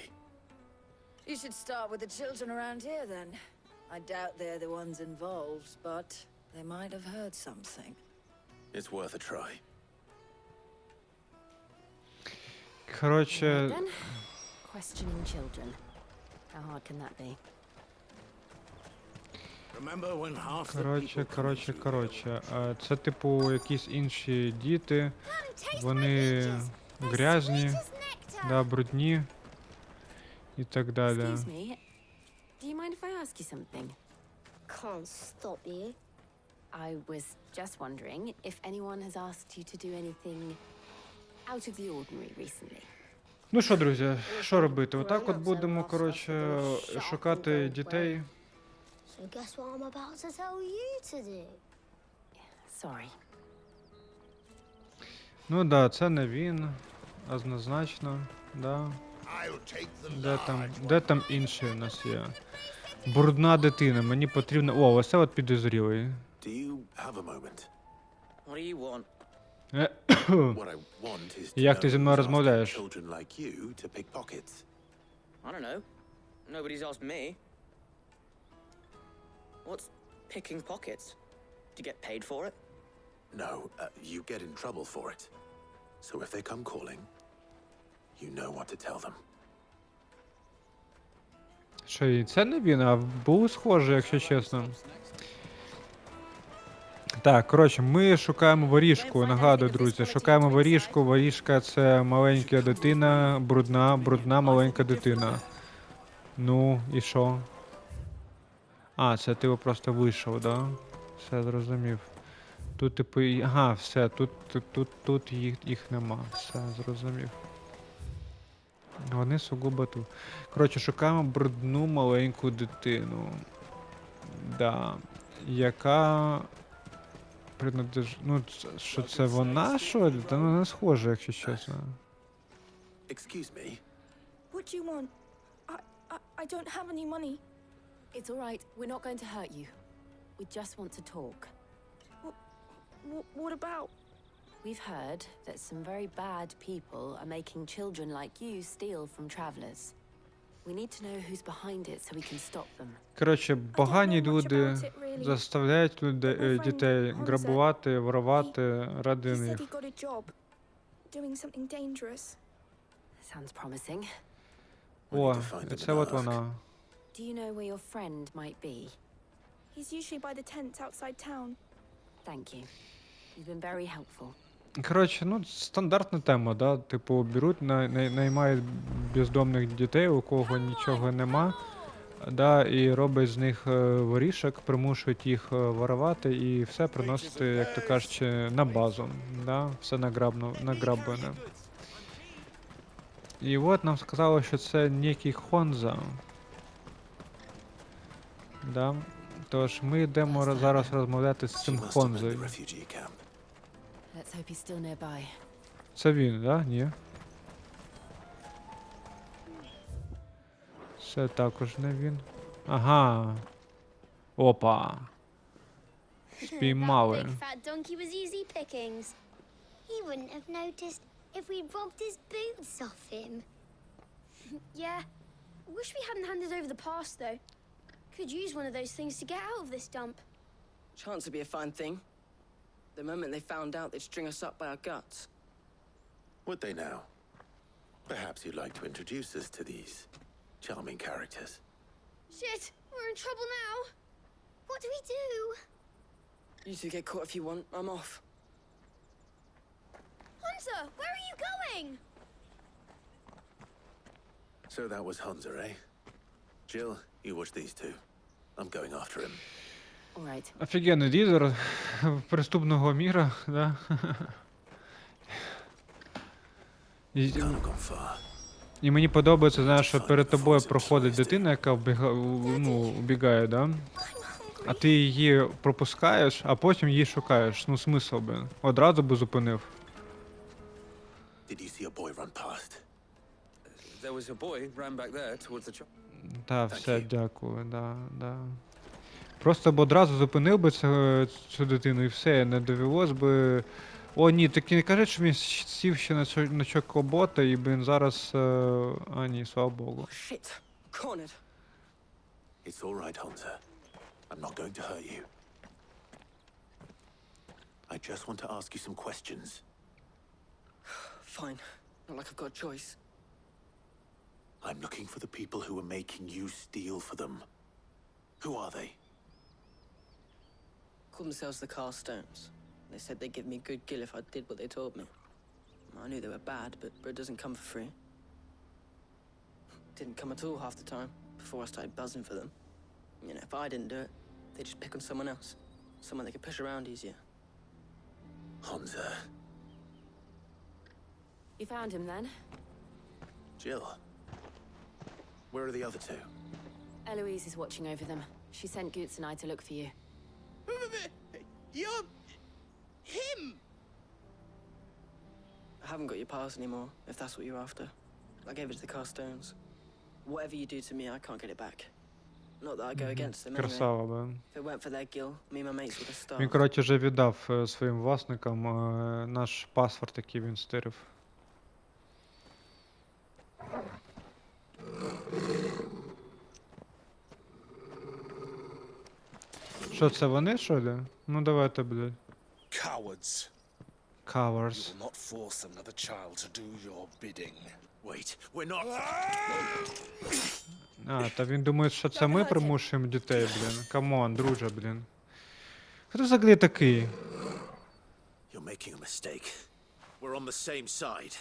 You should start with the children around here, then. I doubt they're the ones involved, but they might have heard something. It's worth a try. Коротше, Then, questioning children. How hard can that be? Коротше. Це типу якісь інші діти. Вони грязні, да, брудні і так далі. Excuse me. Do you mind if I ask you something? Can't stop you. I was just wondering if anyone has asked you to do anything out of the ordinary recently. Ну що, друзі, що робити? Отак от будемо, коротше, шукати дітей. So guess what I'm about to tell you to do. Sorry. Ну да, це не він, однозначно, да. Де там інший у нас є? Брудна дитина, мені потрібно... О, ось це от підозрілий. Do you have a moment? What do you want? What I want is to Як ти know зі мною who's asking розмовляєш? children like you to pick pockets. I don't know. Nobody's asked me. What's picking pockets? Do you get paid for it? No, you get in trouble for it. So if they come calling, you know what to tell them. Що, і це не він, а був схожий, якщо чесно. Так, коротше, ми шукаємо воріжку, нагадую, друзі, шукаємо воріжку. Воріжка — це маленька дитина, брудна маленька дитина. Ну, і що? А, це ти просто вийшов, да? Все, зрозумів. Тут, типу, ага, все, тут їх нема. Все, зрозумів. Вони сугубо тут. Коротше, шукаємо брудну маленьку дитину. Да. Яка... Ну, що це вона, що ли? Та ну не схоже, якщо чесно. Excuse me. What do you want? I don't have any money. It's all right. We're not going to hurt you. We just want to talk. What about? We've heard that some very bad people are making children like you steal from travelers. We need to know who's behind it so we can stop them. Коротше, погані люди заставляють дітей грабувати, воровати ради них. He got a job, doing something dangerous. Sounds promising. О, це от вона. Do you know where your friend might be? He's usually by the tents outside town. Thank you. You've been very helpful. Коротше, ну, стандартна тема, да? Типу, беруть, наймають бездомних дітей, у кого нічого нема, да, і роблять з них ворішок, примушують їх воровати і все приносити, як то кажучи, на базу, да? Все награблене. І от нам сказали, що це некий Хонза. Да? Тож ми йдемо зараз розмовляти з цим Хонзою. Let's hope he's still nearby. Це він, да? Ні. Це також не він. Ага. Опа. Спіймали. That big fat donkey was easy pickings. He wouldn't have noticed if we'd robbed his boots off him. Yeah. Wish we hadn't handed over the pass, though. Could use one of those things to get out of this dump. Chance would be a fine thing. The moment they found out, they'd string us up by our guts. Would they now? Perhaps you'd like to introduce us to these charming characters. Shit, we're in trouble now. What do we do? You two get caught if you want. I'm off. Hunter, where are you going? So that was Hunza, eh? Jill, you watch these two. I'm going after him. All right. Офігенний лідер преступного міра, да? І мені подобається, знаєш, що перед тобою проходить дитина, яка убігає, да? А ти її пропускаєш, а потім її шукаєш. Ну, смисл би. Одразу би зупинив. Did you see a boy run past? There was a boy ran back there towards the chop. Та, все, дякую, да. Просто б одразу зупинив би цю дитину і все, не довелось би... О, ні, таки не кажи, що він сів ще на чокобота і, блін, зараз... А, ні, слава Богу. Shit. Cornered. It's all right, Hunter. I'm not going to hurt you. I just want to ask you some questions. Fine. Not like I've got a choice. I'm looking for the people who are making you steal for them. Who are they? Called themselves the Carstones. They said they'd give me a good gill if I did what they told me. I knew they were bad, but bread doesn't come for free. Didn't come at all half the time, before I started buzzing for them. You know, if I didn't do it, they'd just pick on someone else. Someone they could push around easier. Hunza. You found him then? Jill. Where are the other two? Eloise is watching over them. She sent Goots and I to look for you. You're... him! I haven't got your pass anymore, if that's what you're after. I gave it to the Carstones. Whatever you do to me, I can't get it back. Not that I go against them Красава, anyway. да. If it weren't for their gill, me and my mates would have starved. Він, коротше, вже віддав своїм власникам наш паспорт, який він стирив. Що це вони, що ли? Ну давайте, блядь. Cowards. Cowards. You will not force another child to do your bidding. Wait, we're not... А, та він думає, що це ми примушуємо дітей, блін. Камон, друже, блін. Хто взагалі такий? You're making a mistake. We're on the same side.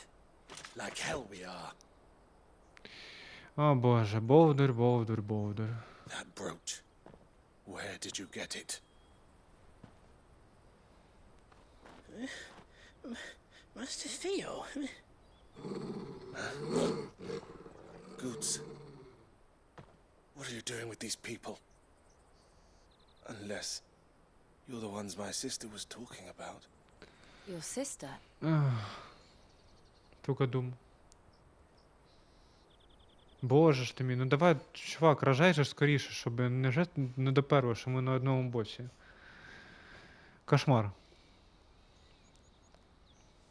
Like hell we are. О боже, Бовдур. That brooch. Where did you get it? Master Theo. Goots. What are you doing with these people? Unless you're the ones my sister was talking about. Your sister? Тука дум. Боже ж ти мій, ну давай, чувак, рожай же скоріше, щоб не доперло, що ми на одному боці. Кошмар.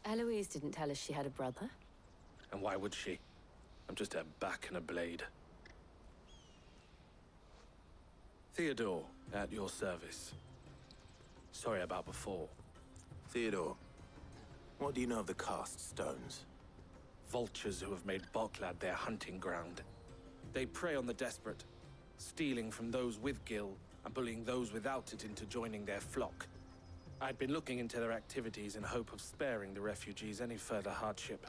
Eloise didn't tell us she had a brother. And why would she? I'm just a back and a blade. Theodore, at your service. Sorry about before. Theodore, what do you know of the cast stones? Vultures who have made Boklad their hunting ground. They prey on the desperate, stealing from those with gil and bullying those without it into joining their flock. I'd been looking into their activities in hope of sparing the refugees any further hardship.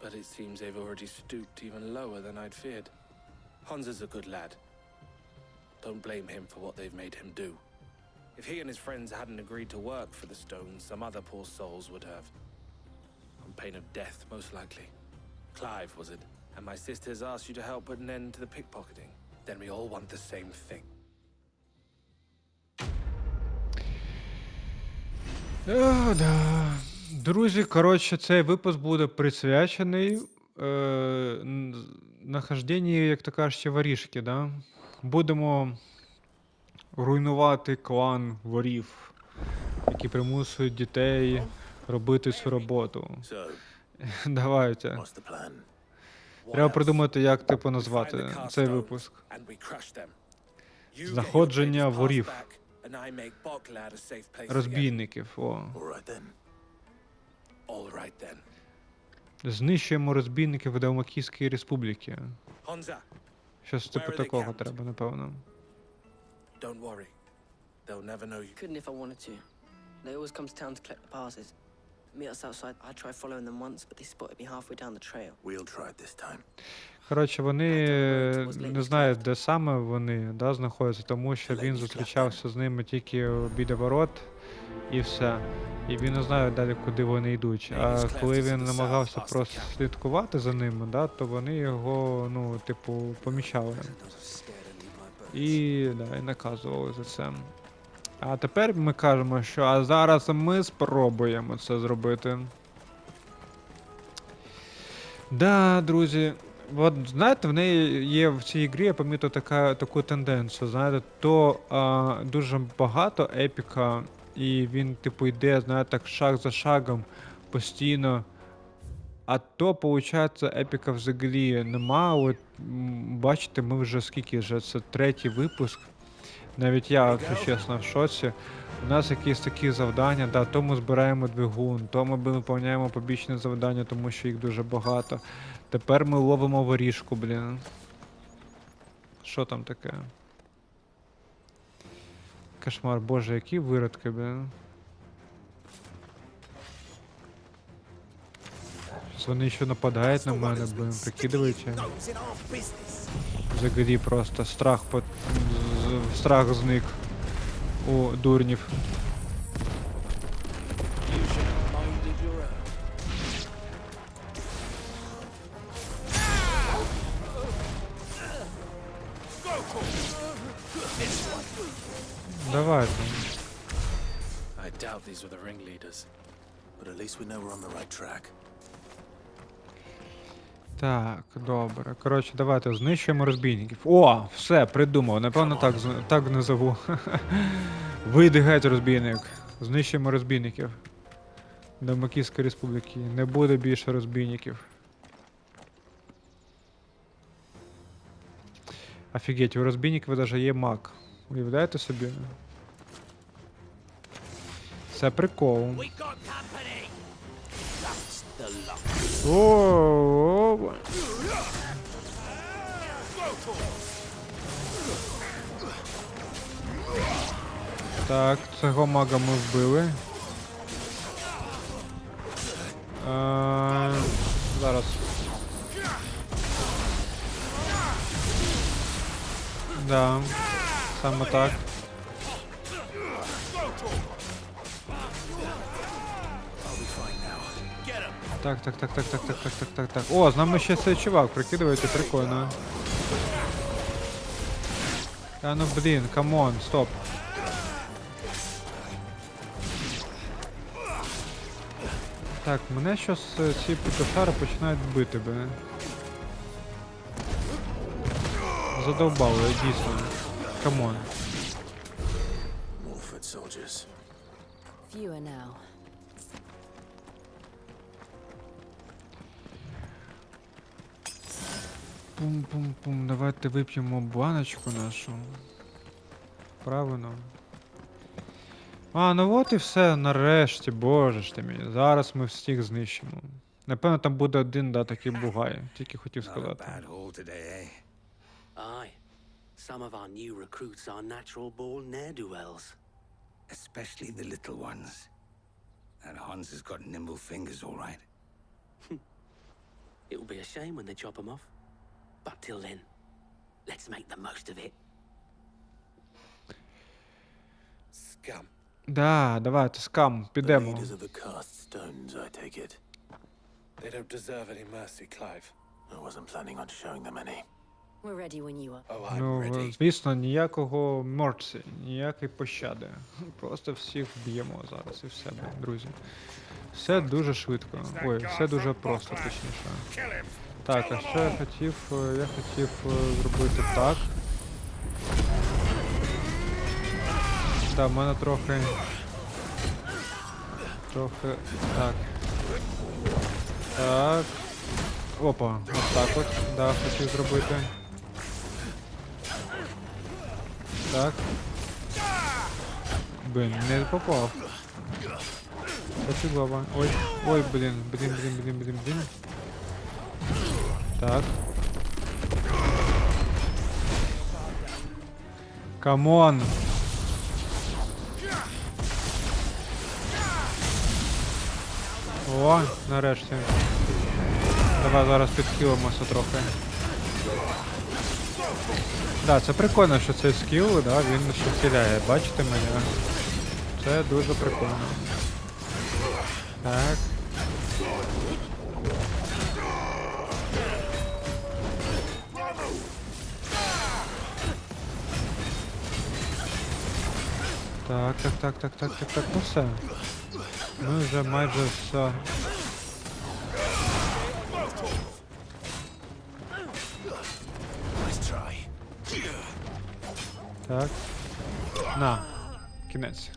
But it seems they've already stooped even lower than I'd feared. Hansa's a good lad. Don't blame him for what they've made him do. If he and his friends hadn't agreed to work for the stones, some other poor souls would have. On pain of death, most likely. Clive, was it? And my sisters asked you to help put an end to the pickpocketing. Then we all want the same thing. Да. Друзі, коротше, цей випуск буде присвячений нахожденню, як то кажуть, воріжки, да? Будемо руйнувати клан ворів, які примусують дітей робити цю роботу. Давайте. Треба придумати, як типу назвати цей випуск. Знаходження ворів. Розбійників, о. Знищуємо розбійників Далмакійської республіки. Щось типу такого треба, напевно. Don't worry. They'll never know you. Couldn't if I wanted to. They always come to town to collect the passes. Meet us outside. I tried following them once, but they spotted me halfway down the trail. We'll try it this time. Коротше, вони не знають, де саме вони, да, знаходяться, тому що він зустрічався з ними тільки біля ворот і все. І він не знає далі, куди вони йдуть. А коли він намагався просто слідкувати за ними, да, то вони його, ну, типу, помічали. І, да, і наказували за це. А тепер ми кажемо, що а зараз ми спробуємо це зробити. Да, друзі. От, знаєте, в неї є в цій грі, я помітив таку тенденцію, знаєте, то дуже багато епіка, і він, типу, йде, знаєте, так шаг за шагом постійно. А то, виходить, епіка взагалі нема. От, бачите, ми вже скільки вже, це 3-й випуск. Навіть я, якщо чесно, в шоці. У нас якісь такі завдання, да, то ми збираємо двигун, то ми виконуємо побічні завдання, тому що їх дуже багато. Тепер ми ловимо воріжку, блін. Що там таке? Кошмар, боже, які виродки, блін. Вони ще нападають на мене, блін, прикидуєте? Взагалі просто страх зник у дурнів. Давайте. I doubt these were the ringleaders, but at least we know we're on the right track. Так, добре. Коротше, давайте знищуємо розбійників. О, все, придумав. Напевно, так назову. Вийди геть, розбійник. Знищуємо розбійників. Далмакійської республіки. Не буде більше розбійників. Офігеть, у розбійників навіть є маг. Уявляєте собі? Це прикол. О-о-о. Так, цього мага ми вбили. Зараз. Да, саме так. Так. О, з нами ще цей чувак, прикидуєте, прикольно. Та ну блін, камон, стоп. Так, мене щось ці петушари починають бити, блін. Задовбали, дійсно. Камон. More foot soldiers. Fewer now. Пум-пум-пум, давайте вип'ємо баночку нашу. Правильно. А, ну от і все, нарешті, боже ж ти мій. Зараз ми всіх знищимо. Напевно, там буде один, да, такий бугай. Тільки хотів сказати. Aye. Some of our new recruits are natural-born ne'er-do-wells. Especially the little ones. That Hans has got nimble fingers, all right. It will be a shame when they chop them off. But till then, let's make the most of it. Scum. Да, давайте, скам, підемо. Leaders of the cast stones, I take it. They don't deserve any mercy, Clive. I wasn't planning on showing them any. We're ready when you are. Oh, I'm Ну, ready. звісно, ніякого мерсі, ніякої пощади. Просто всіх б'ємо зараз і все, друзі. Все дуже швидко. Ой, все дуже просто, точніше. Так, а що я хотів? Я хотів зробити так. Да, в мене трохи... Так. Так. Опа, ось так от. Да, хотів зробити. Так. Блін, не попав. Пофігова. Ой, ой, блін. Так. Камон! О, нарешті. Давай зараз підхилимося трохи. Да, це прикольно, що цей скіл, да, він ще хиляє. Бачите мене? Це дуже прикольно. Так. Так, ну все. Ми вже майже все. Так. На. Кінець.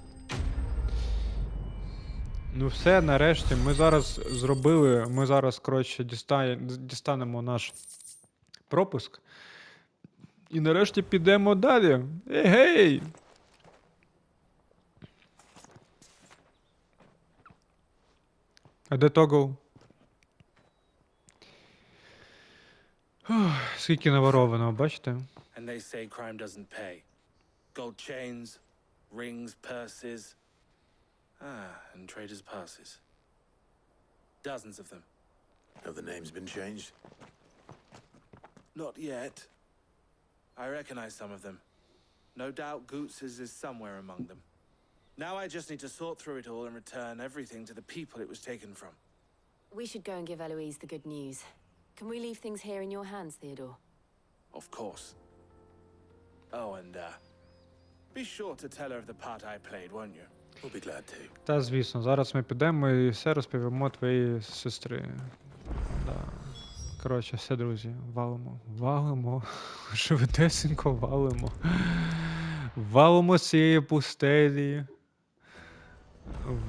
Ну все, нарешті. Ми зараз зробили, ми зараз, коротше, дістанемо наш пропуск. І нарешті підемо далі. Ей-гей! А де тогл? Скільки наворовано, бачите? And they say crime doesn't pay. Gold chains, rings, purses. And traders' passes. Dozens of them. Have the names been changed? Not yet. I recognize some of them. No doubt Goots's is somewhere among them. Now I just need to sort through it all and return everything to the people it was taken from. We should go and give Eloise the good news. Can we leave things here in your hands, Theodore? Of course. Oh, and be sure to tell her of the part I played, won't you? We'll be glad to. Та, звісно, зараз ми підемо і все розповімо твоїй сестри. Да. Коротше, все, друзі, валимо. Швидесенько валимо. Валимо з цієї пустелі.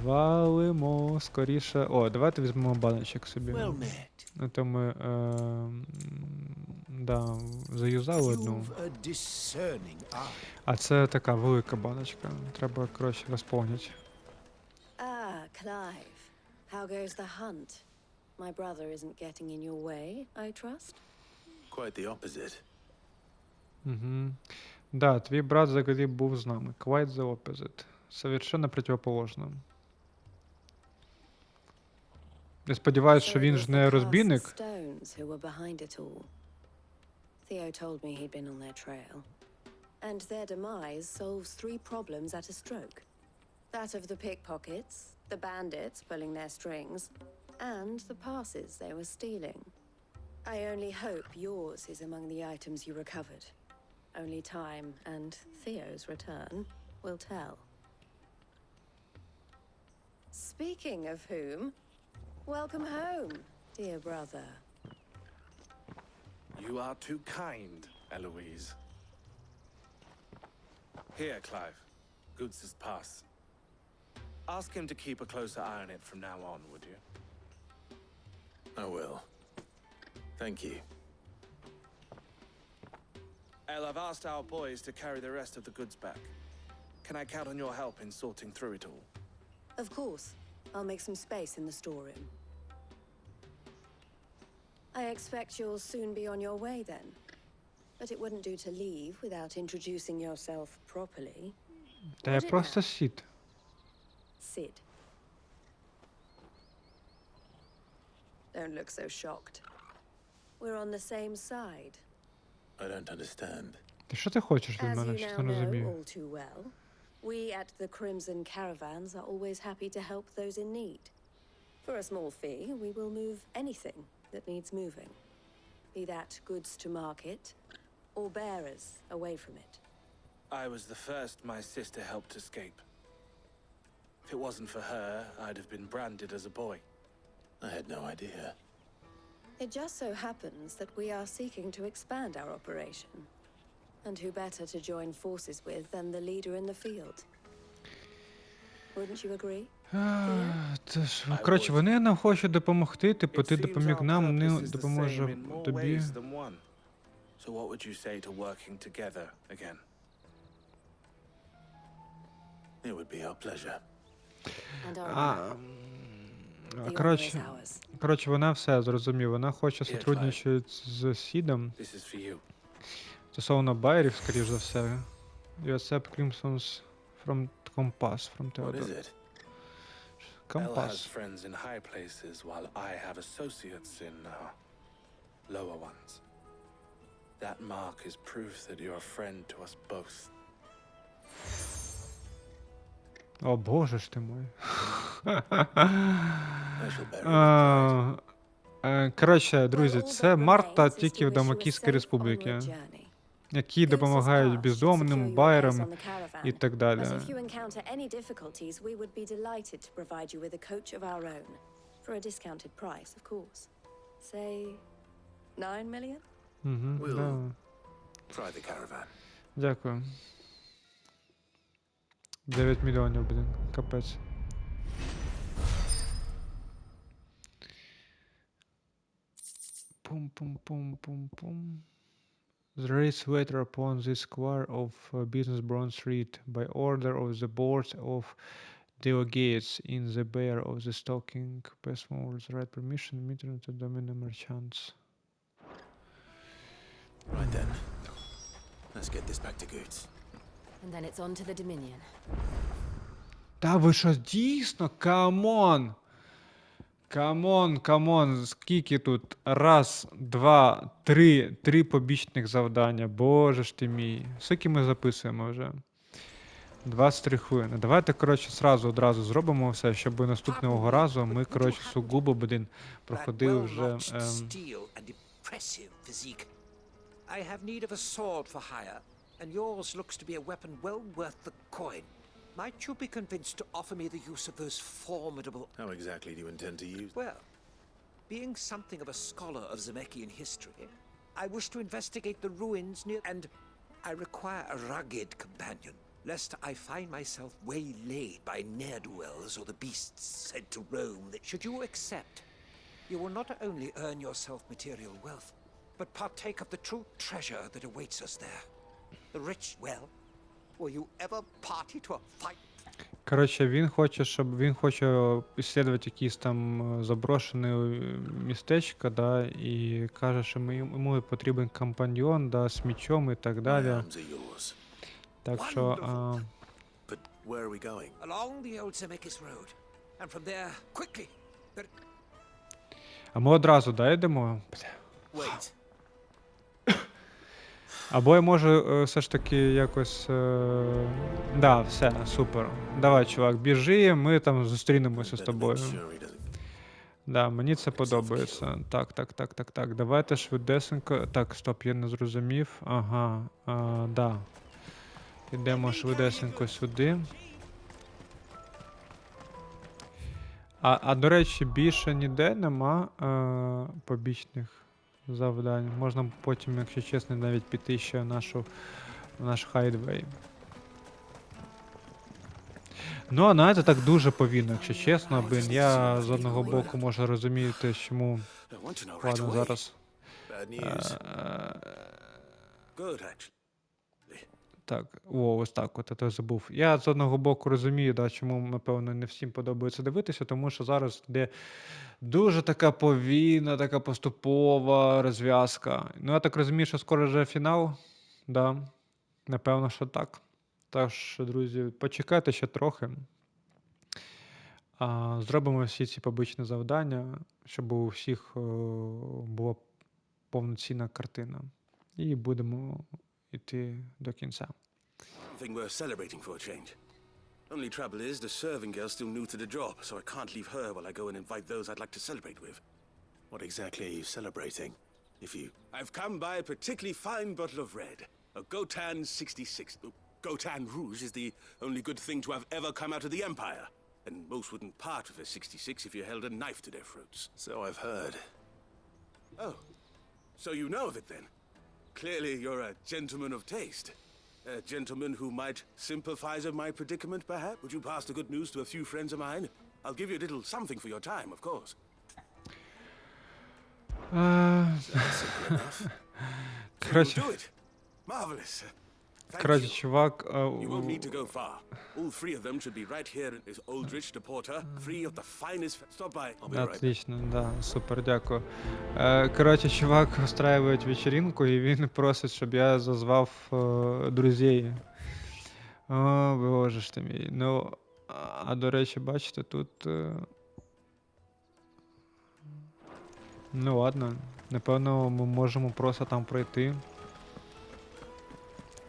Валимо скоріше. О, давайте візьмемо баночок собі. А то ми да, заюзали одну. А це така велика баночка. Треба, коротше, розповнити. Ah, Clive. How goes the hunt? My brother isn't getting in your way, I trust? Quite the opposite. Угу. Да, твій брат взагалі був з нами. Quite the opposite. Совершенно противоположно. Я сподіваюся, що він ж не розбійник. Theo told me he'd been on their trail. And their demise solves 3 problems at a stroke. That of the pickpockets, the bandits pulling their strings, and the passes they were stealing. I only hope yours is among the items you recovered. Only time and Theo's return will tell. Speaking of whom, welcome home, dear brother. You are too kind. Eloise. Here, Clive. Goods' pass. Ask him to keep a closer eye on it from now on, would you? I will. Thank you. El, I've asked our boys to carry the rest of the goods back. Can I count on your help in sorting through it all? Of course. I'll make some space in the storeroom. I expect you'll soon be on your way then. But it wouldn't do to leave without introducing yourself properly. Та я просто сід. Sid. Don't look so shocked. We're on the same side. I don't understand. Ти що ти хочеш від As мене? you Що now ти не know розумію? all too well, we at the Crimson Caravans are always happy to help those in need. For a small fee, we will move anything that needs moving. Be that goods to market, or bearers away from it. I was the first my sister helped escape. If it wasn't for her, I'd have been branded as a boy. I had no idea. It just so happens that we are seeking to expand our operation. And who better to join forces with than the leader in the field? Wouldn't you agree? Коротше, вони нам хочуть допомогти, типу, ти допоміг нам, ми допоможемо тобі. So what would you say to working together again? It would be our pleasure. Коротше, вона все зрозуміла. Вона хоче сотрудничати з Сідом. Стосовно байерів, скоріш за все. You accept Crimson's from Compass, from Theodore. Compass. El has friends in high places while I have associates in lower ones. That mark is proof that you're a friend to us both. О, боже ж ти мой. Коротше, друзі, це Марта тільки в Дамакійській республіці, які допомагають бездомним, байерам і так далі. Дякую. 9 мільйонів, блін, капець. Pum. The race waiter upon this square of business Bronze Street by order of the board of delegates in the bear of the stocking passmore with right permission meter to dominant merchants. Right then. Let's get this back to goods. And then it's on to the Dominion. Та ви що, дійсно? Камон! Камон, скільки тут? Раз, два, три побічних завдання. Боже ж ти мій. Скільки ми записуємо вже? 23 хвилини. Давайте, коротше, одразу зробимо все, щоб наступного разу ми, коротше, сугубо, блін, проходили вже... I have need of a sword for hire, and yours looks to be a weapon well worth the coin. Might you be convinced to offer me the use of those formidable... How exactly do you intend to use... Well, being something of a scholar of Zemeckyan history, I wish to investigate the ruins near... And I require a rugged companion, lest I find myself waylaid by ne'er-do-wells or the beasts sent to Rome that... Should you accept, you will not only earn yourself material wealth, but partake of the true treasure that awaits us there. The rich, well... Will you ever party to a fight? Коротше, він хоче ісследувати якісь там заброшені містечка, да, і каже, що йому потрібен компаньйон, да, з мечом і так далі. Так що... But where are we going? Along the old Zemeckis road, and from there, quickly. А ми одразу, да, йдемо? Wait. Або я можу все ж таки якось... Да, все, супер. Давай, чувак, біжи, ми там зустрінемося з тобою. Да, мені це подобається. Так. Давайте швидесенько... Так, стоп, я не зрозумів. Ага, да. Йдемо швидесенько сюди. До речі, більше ніде нема побічних завдань. Можна потім, якщо чесно, навіть піти ще в наш хайдвей. Ну, а знаєте, так дуже повільно, якщо чесно, блін, я з одного боку можу розуміти, чому... Ладно, зараз... Так, ось так, от я забув. Я з одного боку розумію, да, чому, напевно, не всім подобається дивитися, тому що зараз йде дуже така повільна, така поступова розв'язка. Ну, я так розумію, що скоро вже фінал, да, напевно, що так. Тож, друзі, почекайте ще трохи. Зробимо всі ці побічні завдання, щоб у всіх була повноцінна картина. І будемо йти до кінця. Something worth celebrating for a change. Only trouble is, the serving girl's still new to the job, so I can't leave her while I go and invite those I'd like to celebrate with. What exactly are you celebrating? I've come by a particularly fine bottle of red, a Gotan 66. Gotan Rouge is the only good thing to have ever come out of the Empire, and most wouldn't part with a 66 if you held a knife to their throats. So I've heard. Oh, so you know of it then? Clearly you're a gentleman of taste. A gentleman who might sympathize with my predicament, perhaps? Would you pass the good news to a few friends of mine? I'll give you a little something for your time, of course. Simple enough. Коротше, Do it. Marvelous. коротше, чувак... You won't need to go far. All three of them should be right here in this Aldrich, the porter. Three of the finest... Stop by. I'll be right back. Отлично, да, супер, дякую. Коротше, чувак устраиває вечеринку, і він просить, щоб я зазвав друзей. О, боже ж ти мій. Ну, а до речі, бачите, тут... Ну ладно, напевно, ми можемо просто там пройти.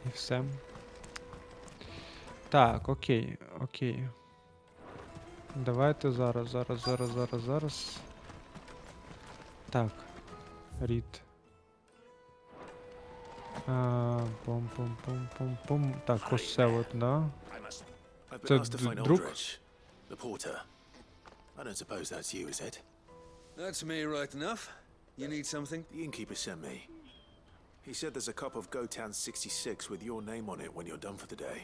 І все. Так, окей. Давайте зараз. Так. Рід. Пом. Так, ось це от, да? Це друг? The porter. I don't suppose that's you, is it? That's me right enough. You need something? The innkeeper sent me. He said there's a cup of Gotan 66 with your name on it when you're done for the day.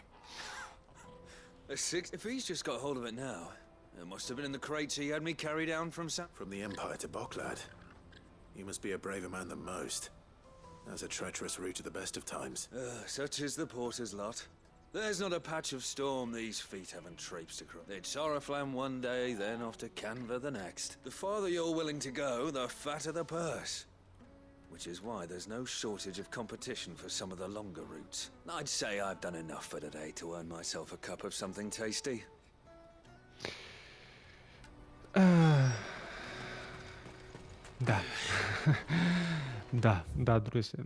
A six? If he's just got hold of it now, it must have been in the crates he had me carry down from From the Empire to Boklad. You must be a braver man than most. That's a treacherous route at the best of times. Such is the porter's lot. There's not a patch of storm these feet haven't traipsed across. It's Oriflamme one day, then off to Canva the next. The farther you're willing to go, the fatter the purse. Which is why there's no shortage of competition for some of the longer routes. I'd say I've done enough for today to earn myself a cup of something tasty. Да, друзі.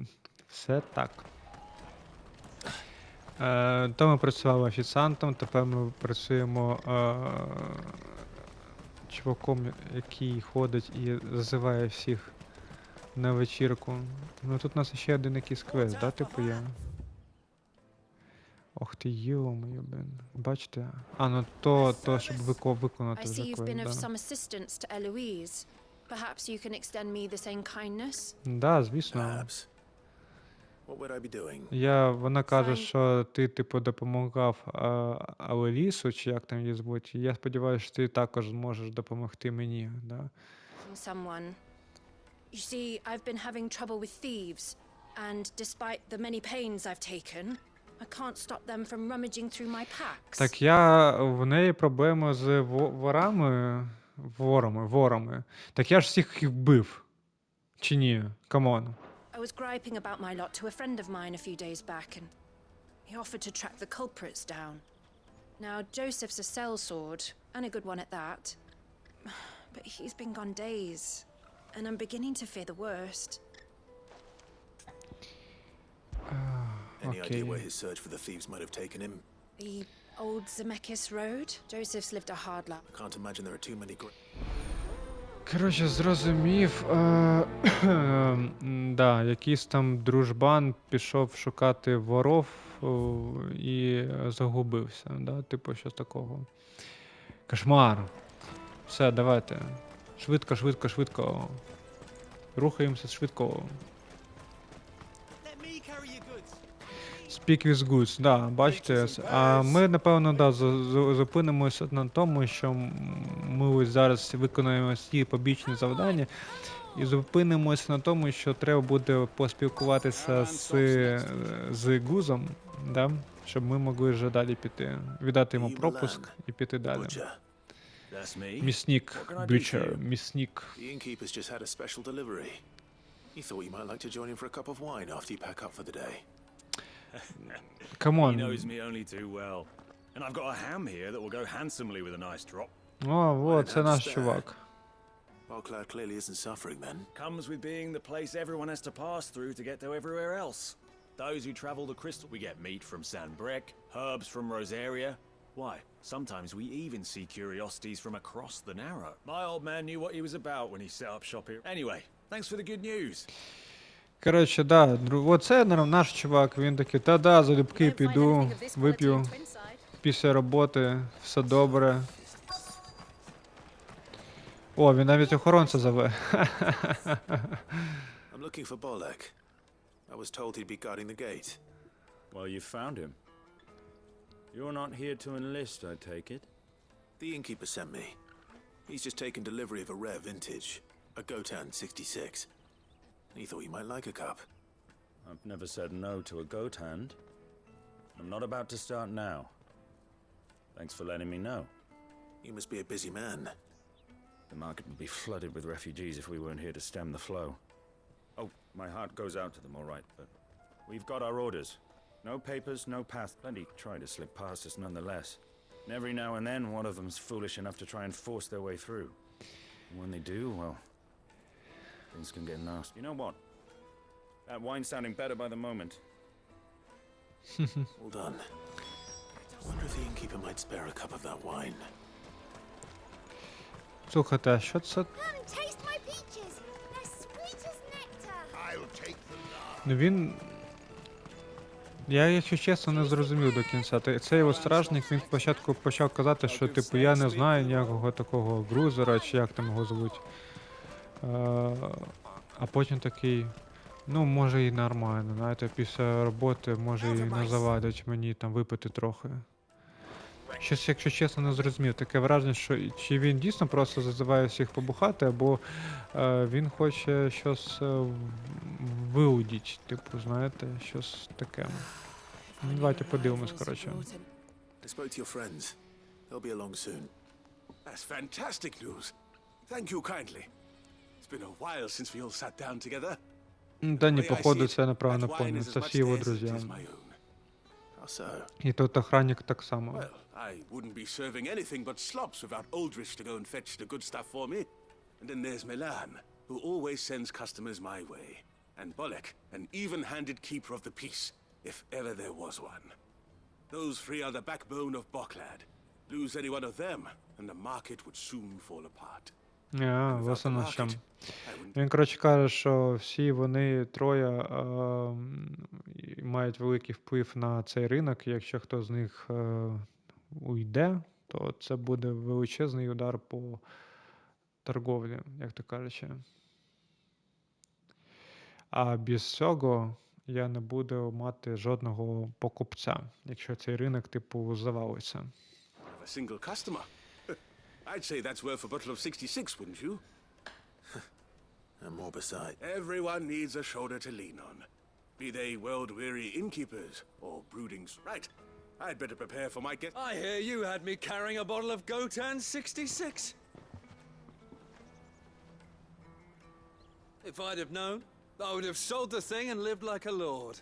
Все так. То ми працювали офіціантом, тепер ми працюємо чуваком, який ходить і зазиває всіх на вечірку. Ну тут у нас ще один якийсь квест, да, типу я? Ох ти, йо-моє, блін. Бачите? Ну то щоб виконати вже квест, да. Perhaps you can extend me the same kindness? Да, звісно. What would I be doing? Вона каже, що ти, типу, допомагав Алелісу, чи як там її звуть. Я сподіваюся, що ти також зможеш допомогти мені, да? Someone. You see, I've been having trouble with thieves, and despite the many pains I've taken, I can't stop them from rummaging through my packs. Так в неї проблеми з ворами. Так я ж всіх їх вбив. Чи ні? Камон. I was griping about my lot to a friend of mine a few days back, and he offered to track the culprits down. Now, Joseph's a sellsword, and a good one at that. But he's been gone days, and I'm beginning to fear the worst. Any idea where his search for the thieves might have taken him? The old Zemeckis Road? Joseph's lived a hard life. I can't imagine there are too many... Коротше, зрозумів. Да, якийсь там дружбан пішов шукати воров і загубився, да, типу щось такого. Кошмар. Все, давайте. Швидко. Рухаємося швидко. Speak with goods, да, бачите, а ми, напевно, да, зупинимося на тому, що ми ось зараз виконуємо всі побічні завдання, і зупинимося на тому, що треба буде поспілкуватися з Гузом, да, щоб ми могли вже далі піти, віддати йому пропуск і піти далі. Місник, Бючер, місник. The innkeeper's just had a special delivery. He thought you might like to join him for a cup of wine after you pack up for the day. Come on. He knows me only too well. And I've got a ham here that will go handsomely with a nice drop. О, вот, це наш чувак. Boklad clearly isn't suffering then. Comes with being the place everyone has to pass through to get to everywhere else. Those who travel the crystal, we get meat from Sanbrek, herbs from Rosaria. Why, sometimes we even see curiosities from across the Narrow. My old man knew what he was about when he set up shop here. Anyway, thanks for the good news. Коротше, да, оце наш чувак, він такий, та-да, залюбки піду, вип'ю після роботи, все добре. О, він навіть охоронця зове. I'm looking for Bolek. I was told he'd be guarding the gate. Well, you found him. You're not here to enlist, I take it? The innkeeper sent me. He's just taken delivery of a rare vintage, a Gotan 66. He thought you might like a cup. I've never said no to a goat hand. I'm not about to start now. Thanks for letting me know. You must be a busy man. The market would be flooded with refugees if we weren't here to stem the flow. Oh, my heart goes out to them, all right, but we've got our orders. No papers, no path. Plenty try to slip past us nonetheless. And every now and then, one of them's foolish enough to try and force their way through. And when they do, well, things can get nasty. You know what? That wine's sounding better by the moment. Well done. I wonder if the innkeeper might spare a cup of that wine. Слухайте, а що це? Taste my peaches. They're sweet as nectar. I'll take them now. Ну він... Я, якщо чесно, не зрозумів до кінця. Цей його стражник, він спочатку почав казати, що, типу, я не знаю ніякого такого грузера, чи як там його звуть. А потім такий, ну, може і нормально, знаєте, після роботи, може і не завадить мені там випити трохи. Щось, якщо чесно, не зрозумів. Таке враження, що чи він дійсно просто зазиває всіх побухати, або він хоче щось виудіть, типу, знаєте, щось таке. Ну, давайте подивимось, коротше. I spoke to your friends. They'll be along soon. That's fantastic news. Thank you kindly. It's been a while since we all sat down together. Та ні, походу, це неправильно поняв. Це всі його друзі. І тут охранник так само. Well, I wouldn't be serving anything but slops without Aldrich to go and fetch the good stuff for me. And then there's Milan, who always sends customers my way. And Bolek, an even-handed keeper of the peace, if ever there was one. Those three are the backbone of Boklad. Lose any one of them, and the market would soon fall apart. Власне, що. Він, коротше, каже, що всі вони троє мають великий вплив на цей ринок, і якщо хто з них уйде, то це буде величезний удар по торговлі, як то кажучи. А без цього я не буду мати жодного покупця, якщо цей ринок, типу, завалиться. A single customer? I'd say that's worth a bottle of 66, wouldn't you? And more beside. Everyone needs a shoulder to lean on. Be they world-weary innkeepers or broodings. Right. I'd better prepare for my guest. I hear you had me carrying a bottle of Gotan 66. If I'd have known, I would have sold the thing and lived like a lord.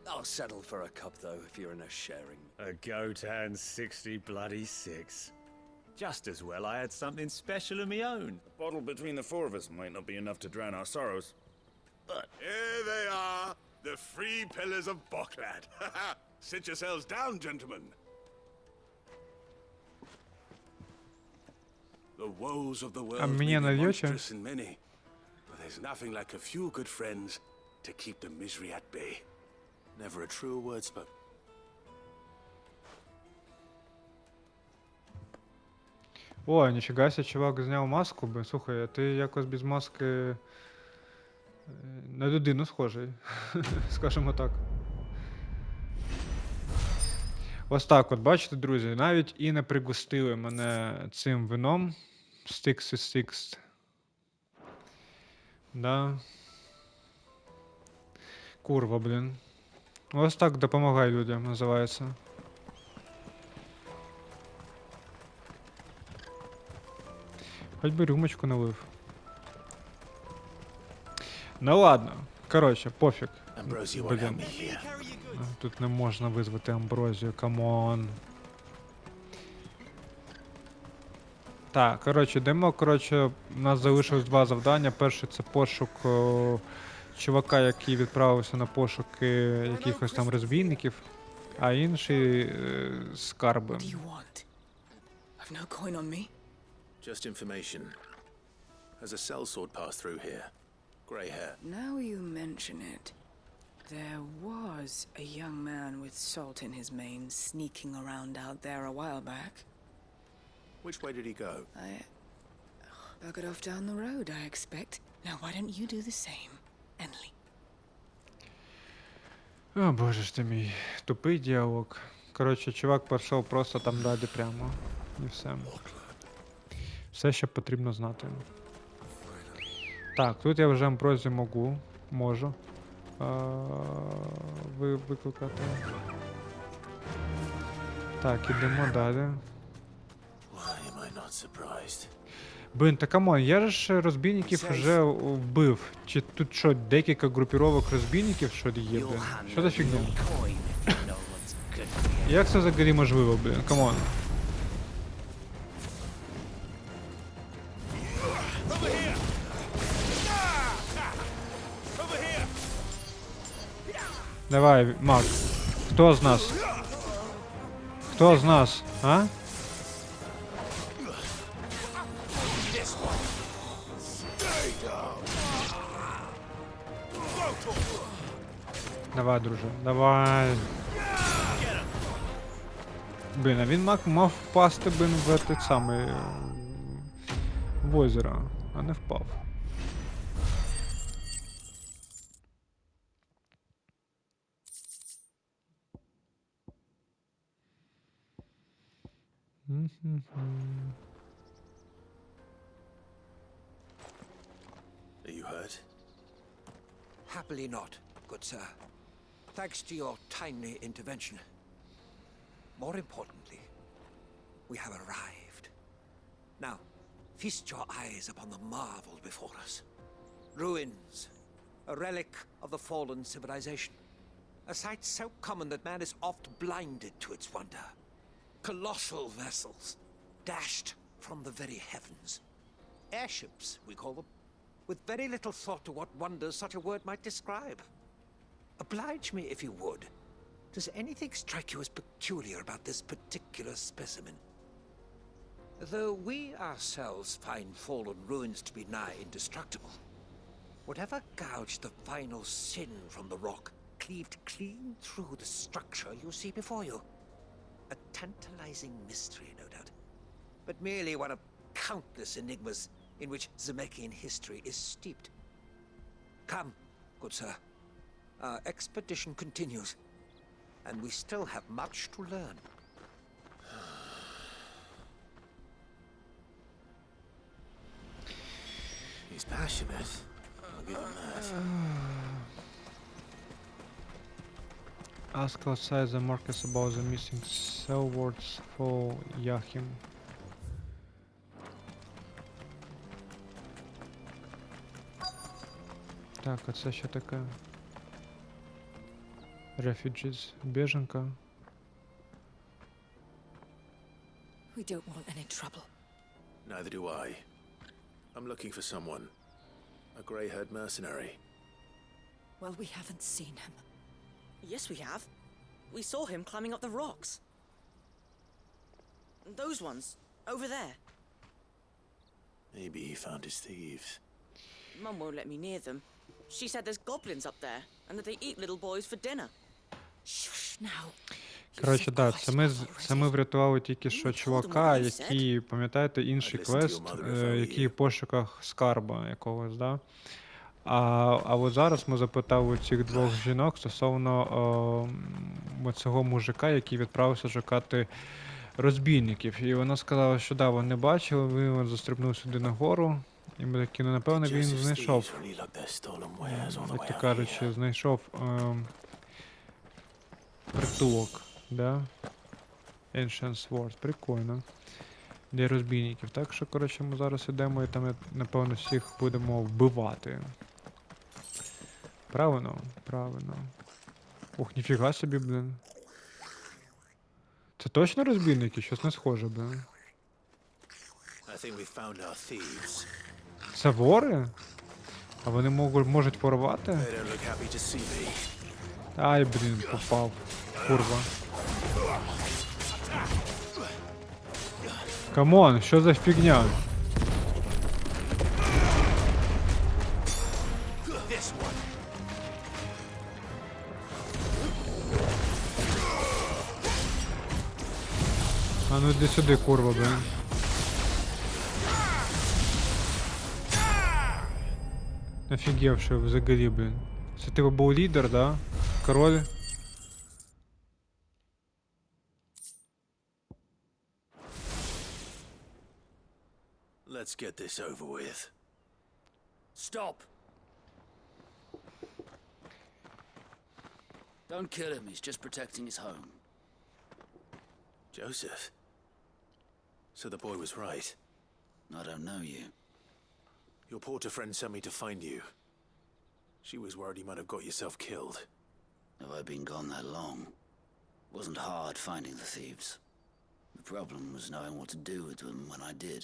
I'll settle for a cup, though, if you're in a sharing. A Gotan 66. Just as well I had something special of my own. A bottle between the four of us might not be enough to drown our sorrows, but... Here they are, the three pillars of Boklad. Sit yourselves down, gentlemen. The woes of the world may be monstrous in many, but there's nothing like a few good friends to keep the misery at bay. Never a truer word spoken. О, ніфіга ся, чувак зняв маску, слухай, а ти якось без маски На людину схожий, скажімо так. Ось так от, бачите, друзі, навіть і не пригостили мене цим вином. Sticks is Six. Да. Курва, блін. Ось так допомагай людям, називається. Хоч би рюмочку налив. Ну ладно. Коротше, пофіг. Блін. Тут не можна визвати амброзію, камон. Так, коротше, йдемо, коротше, у нас залишилось 2 завдання. Перше це пошук чувака, який відправився на пошуки якихось там розбійників, а інший скарби. I've no coin on me. Just information. Has a sellsword passed through here? Grey hair. Now you mention it. There was a young man with salt in his mane sneaking around out there a while back. Which way did he go? Buggered off down the road, I expect. Now why don't you do the same, Enli? О, боже ж ти мій, тупий діалог. Коротше, чувак пішов просто там далі прямо. І все. Все, що потрібно знати. Так, тут я вже амброзію можу викликати. Так, ідемо далі. Блін, та камон, я ж розбійників вже вбив. Чи тут що, декілька групіровок розбійників, що є, блін? Що за фігня? Як це взагалі можливо, блін? Камон. Давай, маг. Хто з нас? Хто з нас, а? Давай, друже, давай. Блін, а він мав впасти, блін, в той самий в озеро, а не впав. Are you hurt? Happily not, good sir. Thanks to your timely intervention. More importantly, we have arrived. Now, feast your eyes upon the marvel before us. Ruins, a relic of the fallen civilization. A sight so common that man is oft blinded to its wonder. Colossal vessels, dashed from the very heavens. Airships, we call them, with very little thought to what wonders such a word might describe. Oblige me if you would. Does anything strike you as peculiar about this particular specimen? Though we ourselves find fallen ruins to be nigh indestructible, whatever gouged the final sin from the rock cleaved clean through the structure you see before you. A tantalizing mystery, no doubt, but merely one of countless enigmas in which Zemeckyan history is steeped. Come, good sir. Our expedition continues, and we still have much to learn. He's passionate. I'll give him that. Ask outside the markets about the missing sellswords for Yahim. Так, а це що таке? Refugees, біженка. We don't want any trouble. Neither do I. I'm looking for someone. A grey-haired mercenary. Well, we haven't seen him. Yes, we have. We saw him climbing up the rocks. Those ones, over there. Maybe he found his thieves. Mum won't let me near them. She said there's goblins up there, and that they eat little boys for dinner. Shush now. Коротше, так, це ми врятували тільки що чувака, який, пам'ятаєте, інший квест, який в пошуках скарба якогось, да? А от зараз ми запитали цих двох жінок стосовно цього мужика, який відправився шукати розбійників. І вона сказала, що да, вони бачили, він застрибнув сюди нагору. І ми такі, ну напевно він знайшов, як то кажучи, знайшов притулок, да? Ancient Sword, прикольно. Для розбійників. Так що, коротше, ми зараз йдемо і там, напевно, всіх будемо вбивати. Правильно? Правильно. Ух, ніфіга собі, блин. Це точно розбійники? Щось не схоже, блин. Це вори? А вони можуть порвати? Ай, блін, попав. Курва. Камон, що за фігня? А ну йди сюди, курва, блин. Офігевши взагалі, блин. Це типу був лідер, да? Король? Let's get this over with. Stop! Don't kill him, he's just protecting his home. Joseph? So the boy was right. I don't know you. Your porter friend sent me to find you. She was worried you might have got yourself killed. Have I been gone that long? Wasn't hard finding the thieves. The problem was knowing what to do with them when I did.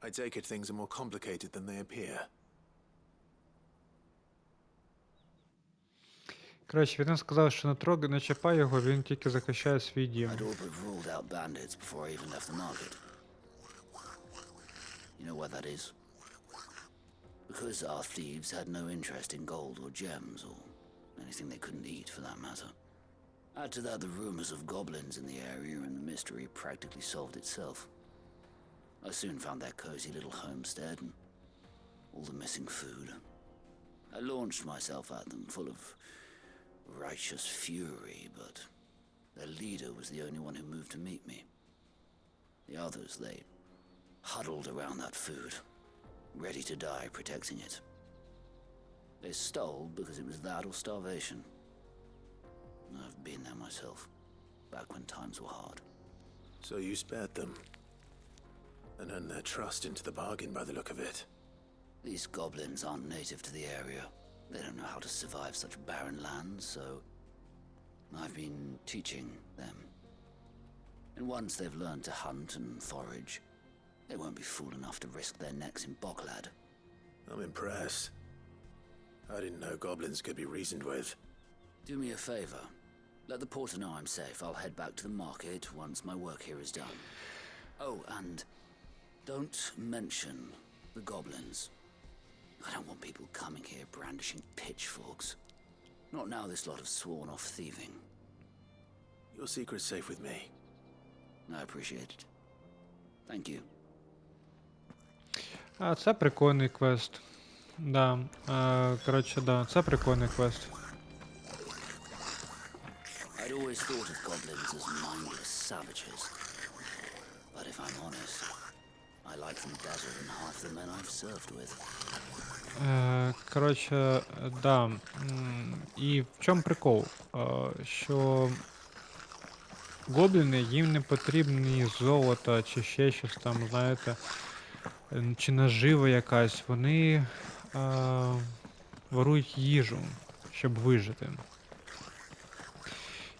I take it things are more complicated than they appear. Коротше, він сказав, що не чіпай його, він тільки захищає свій дім. I'd all but ruled out bandits before I even left the market. You know why that is? Because our thieves had no interest in gold or gems, or anything they couldn't eat for that matter. Add to that the rumors of goblins in the area, and the mystery practically solved itself. I soon found their cozy little homestead and all the missing food. I launched myself at them, full of righteous fury, but their leader was the only one who moved to meet me. The others, they huddled around that food, ready to die protecting it. They stole because it was that or starvation. I've been there myself, back when times were hard. So you spared them? And earned their trust into the bargain by the look of it. These goblins aren't native to the area. They don't know how to survive such barren lands, so I've been teaching them. And once they've learned to hunt and forage, they won't be fool enough to risk their necks in Boklad. I'm impressed. I didn't know goblins could be reasoned with. Do me a favor. Let the porter know I'm safe. I'll head back to the market once my work here is done. Oh, and don't mention the goblins. I don't want people coming here brandishing pitchforks. Not now this lot have sworn off thieving. Your secret's safe with me. I appreciate it. Thank you. А, це прикольний квест. Да. Коротше, да, це прикольний квест. I'd always thought of goblins as mindless savages. But if I'm honest, I like them better than half the men I've served with. Коротше, да. І в чому прикол? Що гобліни, їм не потрібні золото чи ще щось там, знаєте, чи нажива якась. Вони ворують їжу, щоб вижити.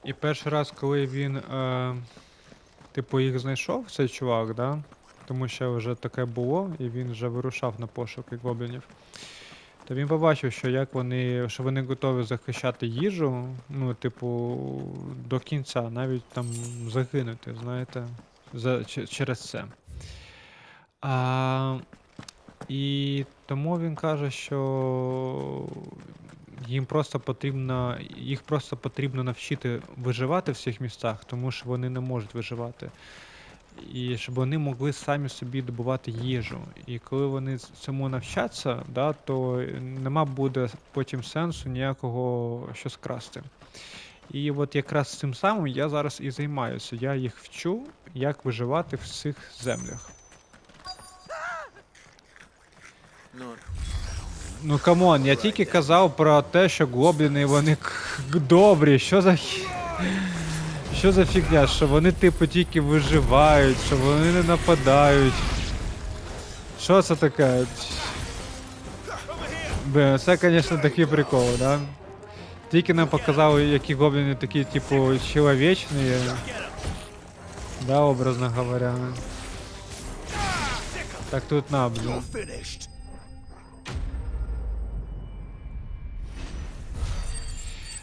І перший раз, коли він, типу, їх знайшов, цей чувак, да? Тому що вже таке було, і він вже вирушав на пошуки гоблінів. То він побачив, що що вони готові захищати їжу, ну, типу, до кінця, навіть там загинути, знаєте, через це. І тому він каже, що їх просто потрібно навчити виживати в цих містах, тому що вони не можуть виживати і щоб вони могли самі собі добувати їжу. І коли вони цьому навчаться, да, то нема буде потім сенсу ніякого щось красти. І от якраз цим самим я зараз і займаюся. Я їх вчу, як виживати в цих землях. Ну камон, я тільки казав про те, що гобліни, вони добрі. Що за фігня? Що вони типу тільки виживають, що вони не нападають. Що це таке? Блин, це, звісно, такий прикол, да? Тільки нам показали, які гобліни такі, типу, чоловічні. Да, образно говоря. Так тут на, блин.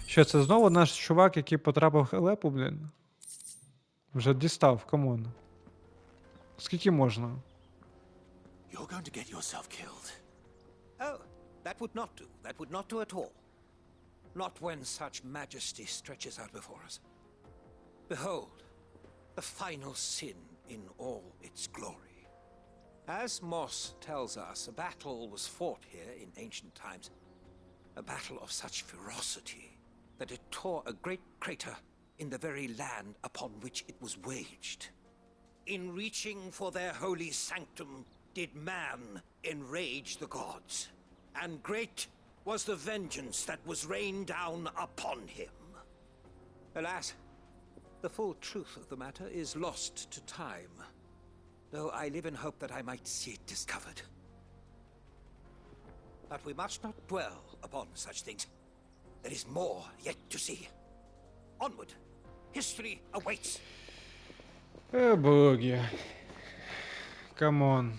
Що, це знову наш чувак, який потрапив в халепу, блін? Вже дістав, камон. Скільки можна? You're going to get yourself killed. Oh, that would not do. That would not do at all. Not when such majesty stretches out before us. Behold, the final sin in all its glory. As Moss tells us, a battle was fought here in ancient times. A battle of such ferocity that it tore a great crater in the very land upon which it was waged. In reaching for their holy sanctum, did man enrage the gods, and great was the vengeance that was rained down upon him. Alas, the full truth of the matter is lost to time, though I live in hope that I might see it discovered. But we must not dwell upon such things. There is more yet to see. Onward. History awaits. Боги. Камон.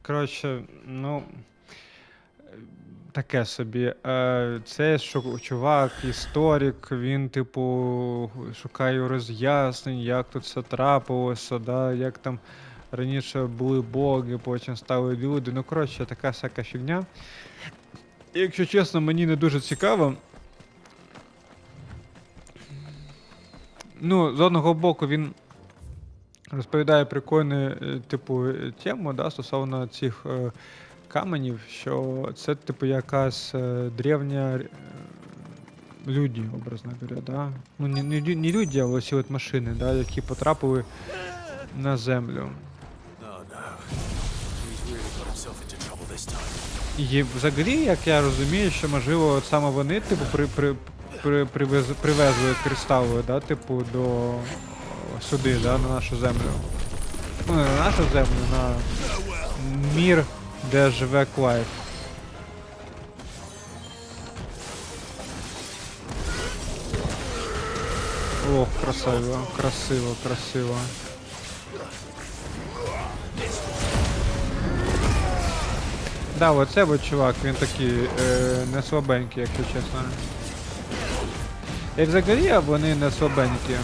Коротше, ну... Таке собі. Це чувак, історик, він, типу, шукає роз'яснень, як тут все трапилося, да, як там раніше були боги, потім стали люди. Ну, коротше, така всяка фігня. І, якщо чесно, мені не дуже цікаво. Ну, з одного боку, він розповідає прикольну, типу, тему, да, стосовно цих каменів, що це, типу, якась древня люди, образно говоря, да? Ну, не люди, а ось от машини, да, які потрапили на землю. І взагалі, як я розумію, що, можливо, саме вони, типу, привезли кристали, да, типу, до сюди, да, на нашу землю. Ну, не на нашу землю, на мір, де живе Клайв. Ох, красиво, красиво, красиво. Да, оце от чувак, він такий не слабенький, якщо чесно. І взагалі вони не слабенькі.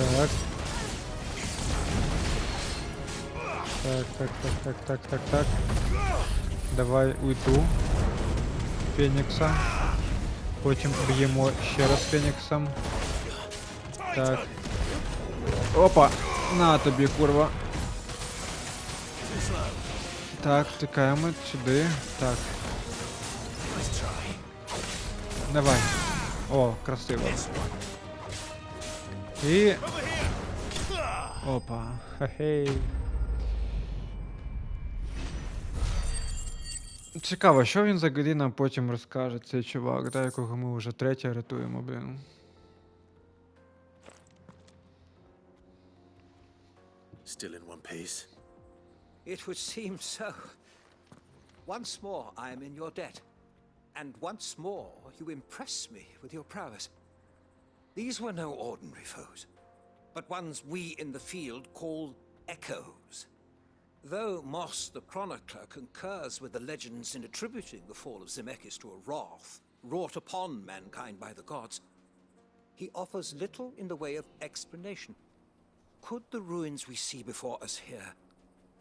Так. Так. Давай уйду. Фенікса. Потім б'ємо ще раз Феніксом. Так. Опа! На тобі, курва. Так, тикаємо сюди. Так. Давай. О, красиво. І... Опа. Хе-хей. Цікаво, що він взагалі нам потім розкаже, цей чувак, да, якого ми вже третє рятуємо, блін. Still in one piece? It would seem so. Once more I am in your debt. And once more you impress me with your prowess. These were no ordinary foes, but ones we in the field call echoes. Though Moss the chronicler concurs with the legends in attributing the fall of Zemeckis to a wrath wrought upon mankind by the gods, he offers little in the way of explanation. Could the ruins we see before us here,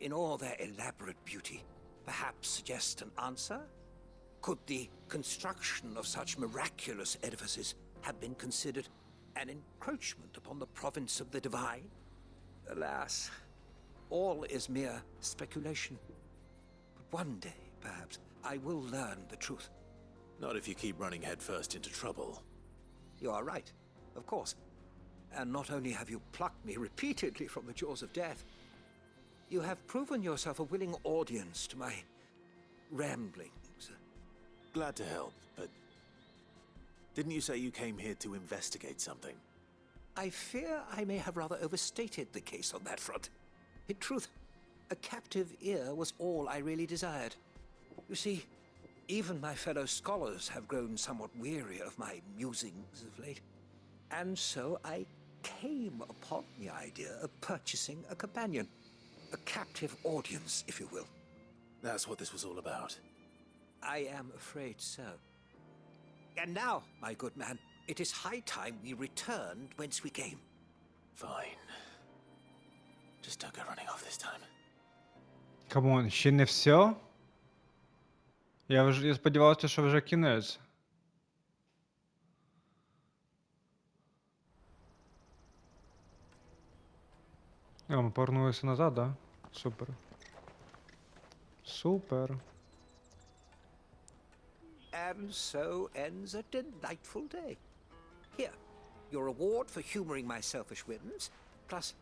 in all their elaborate beauty, perhaps suggest an answer? Could the construction of such miraculous edifices have been considered an encroachment upon the province of the divine? Alas, all is mere speculation. But one day, perhaps, I will learn the truth. Not if you keep running headfirst into trouble. You are right, of course. And not only have you plucked me repeatedly from the jaws of death, you have proven yourself a willing audience to my ramblings. Glad to help, but didn't you say you came here to investigate something? I fear I may have rather overstated the case on that front. In truth, a captive ear was all I really desired. You see, even my fellow scholars have grown somewhat weary of my musings of late. And so I came upon the idea of purchasing a companion. A captive audience, if you will. That's what this was all about. I am afraid so. And now, my good man, it is high time we returned whence we came. Fine. Just don't go running off this time. Камон, ще не все? Я сподівався, що вже кінець. А, ми повернулися назад, да? Супер. Супер. And so ends a delightful day. Here, your reward for humoring my selfish whims, plus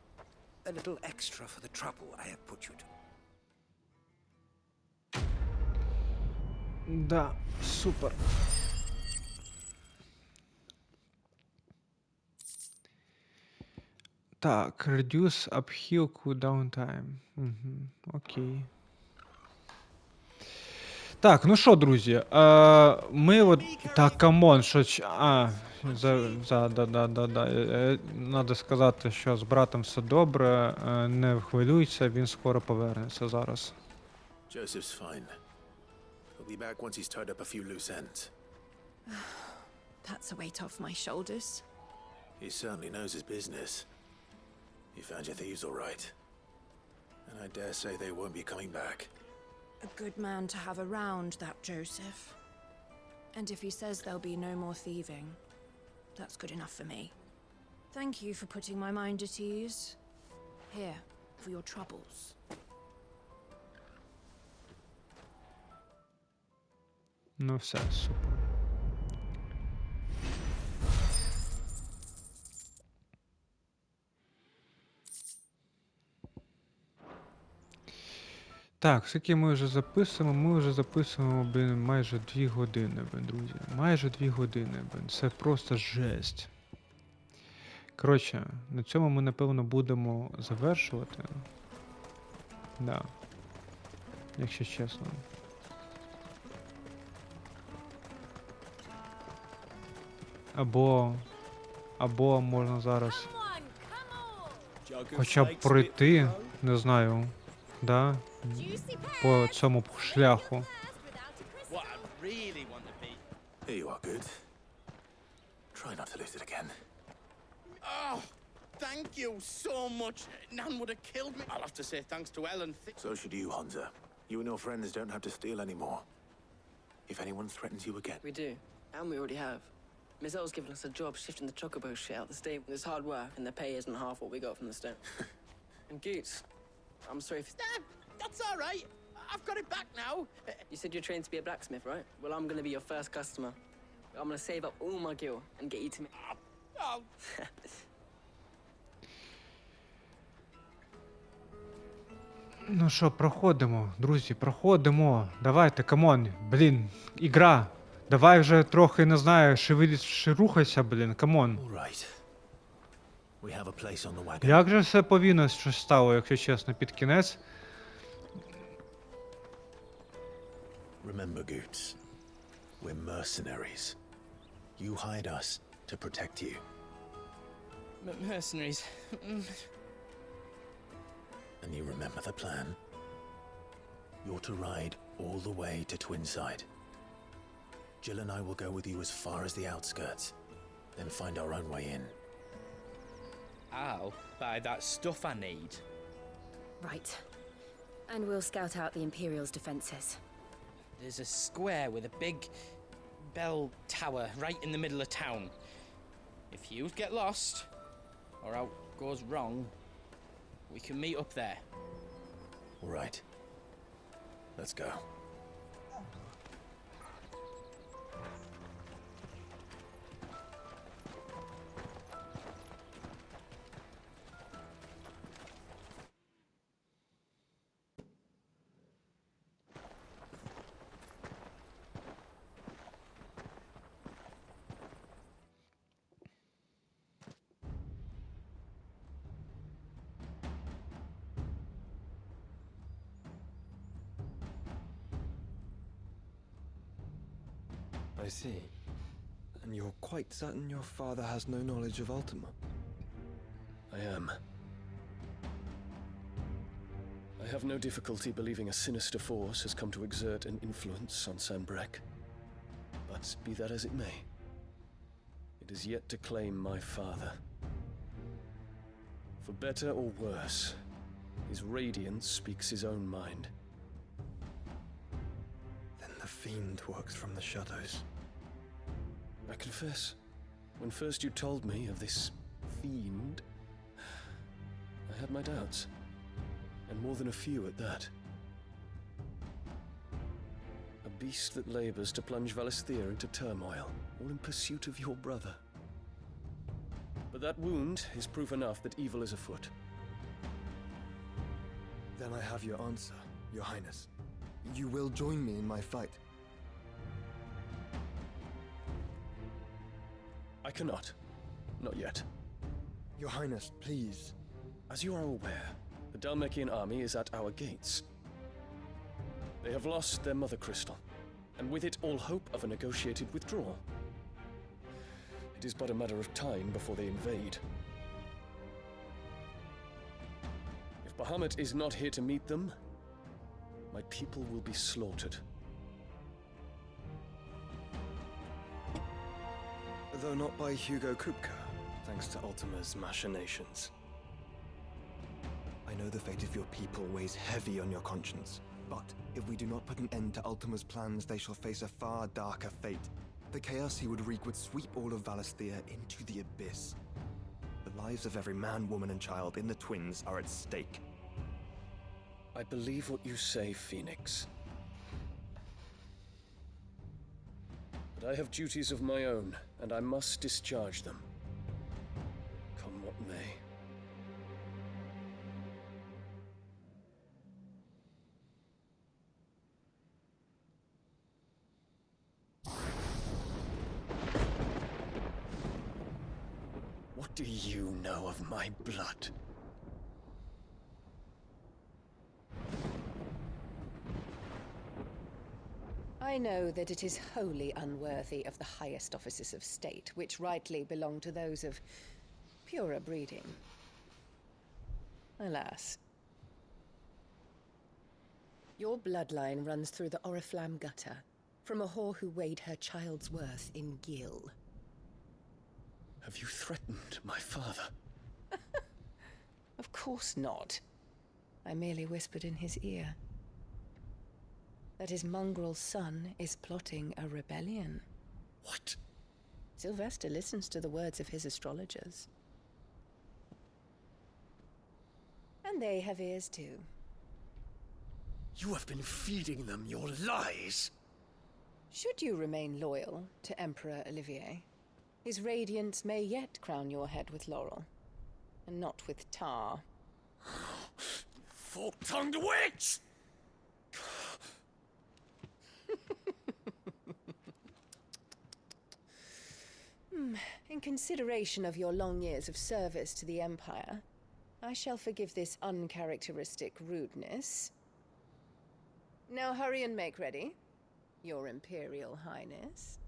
a little extra for the trouble I have put you to. Да, супер. Так, reduce uphill cooldown time. Угу, окей. Так, ну що, друзі, ми от... Так, камон, що... Надо сказати, що з братом все добре, не хвилюйся, він скоро повернеться зараз. Joseph's fine. He'll be back once he's tied up a few loose ends. That's a weight off my shoulders. He certainly knows his business. You found your thieves all right. And I dare say they won't be coming back. A good man to have around, that Joseph. And if he says there'll be no more thieving, that's good enough for me. Thank you for putting my mind at ease. Here, for your troubles. Ну все, супер. Так, скільки ми вже записуємо? Ми вже записуємо, блін, майже 2 години, блін, друзі. Майже 2 години, блін. Це просто жесть. Коротше, на цьому ми, напевно, будемо завершувати. Да. Якщо чесно. Або можна зараз хоча б пройти, не знаю, да, по цьому шляху. Here you are, good. Try not to lose it again. Oh, thank you so much. Nan would have killed me. I'll have to say thanks to Ellen. So should you, Hansa. You and your friends don't have to steal anymore. If anyone threatens you again... We do, and we already have. Miss Earl's given us a job shifting the chocobo shit out the stable. It's hard work, and the pay isn't half what we got from the stone. And Goots, I'm sorry for... That's all right. I've got it back now. You said you're trained to be a blacksmith, right? Well, I'm gonna be your first customer. I'm gonna save up all my gil and get you to me. Oh. Ну що, проходимо, друзі, проходимо. Давайте, камон, блін, ігра. Давай вже трохи, не знаю, рухайся, блін, камон. Як же все повільно щось стало, якщо чесно, під кінець? Remember, Goots, we're mercenaries. You hired us to protect you. Mercenaries. And you remember the plan? You're to ride all the way to Twinside. Jill and I will go with you as far as the outskirts, then find our own way in. I'll buy that stuff I need. Right. And we'll scout out the Imperial's defenses. There's a square with a big bell tower right in the middle of town. If you get lost, or out goes wrong, we can meet up there. All right. Let's go. I see. And you're quite certain your father has no knowledge of Ultima? I am. I have no difficulty believing a sinister force has come to exert an influence on Sanbreque. But be that as it may, it is yet to claim my father. For better or worse, his radiance speaks his own mind. Then the fiend works from the shadows. I confess, when first you told me of this fiend, I had my doubts, and more than a few at that. A beast that labors to plunge Valisthea into turmoil, all in pursuit of your brother. But that wound is proof enough that evil is afoot. Then I have your answer, Your Highness. You will join me in my fight. I cannot. Not yet. Your Highness, please. As you are aware, the Dhalmekian army is at our gates. They have lost their mother crystal, and with it all hope of a negotiated withdrawal. It is but a matter of time before they invade. If Bahamut is not here to meet them, my people will be slaughtered. Though not by Hugo Kupka, thanks to Ultima's machinations. I know the fate of your people weighs heavy on your conscience, but if we do not put an end to Ultima's plans, they shall face a far darker fate. The chaos he would wreak would sweep all of Valisthea into the abyss. The lives of every man, woman, and child in the Twins are at stake. I believe what you say, Phoenix. But I have duties of my own, and I must discharge them. Come what may. What do you know of my blood? I know that it is wholly unworthy of the highest offices of state, which rightly belong to those of purer breeding. Alas. Your bloodline runs through the Oriflamme gutter, from a whore who weighed her child's worth in gil. Have you threatened my father? Of course not. I merely whispered in his ear that his mongrel son is plotting a rebellion. What? Sylvester listens to the words of his astrologers. And they have ears too. You have been feeding them your lies! Should you remain loyal to Emperor Olivier, his radiance may yet crown your head with laurel, and not with tar. Fork-tongued witch! In consideration of your long years of service to the Empire, I shall forgive this uncharacteristic rudeness. Now hurry and make ready, Your Imperial Highness.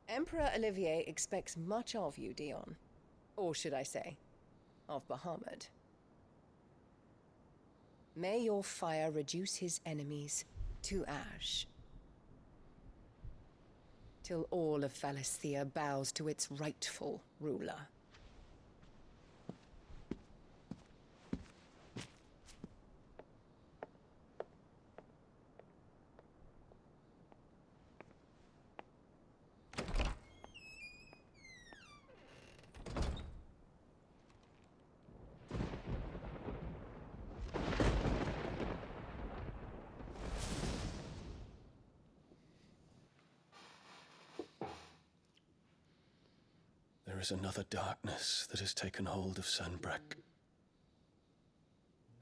Emperor Olivier expects much of you, Dion. Or should I say, of Bahamut. May your fire reduce his enemies to ash, till all of Valisthea bows to its rightful ruler. is another darkness that has taken hold of Sanbreque.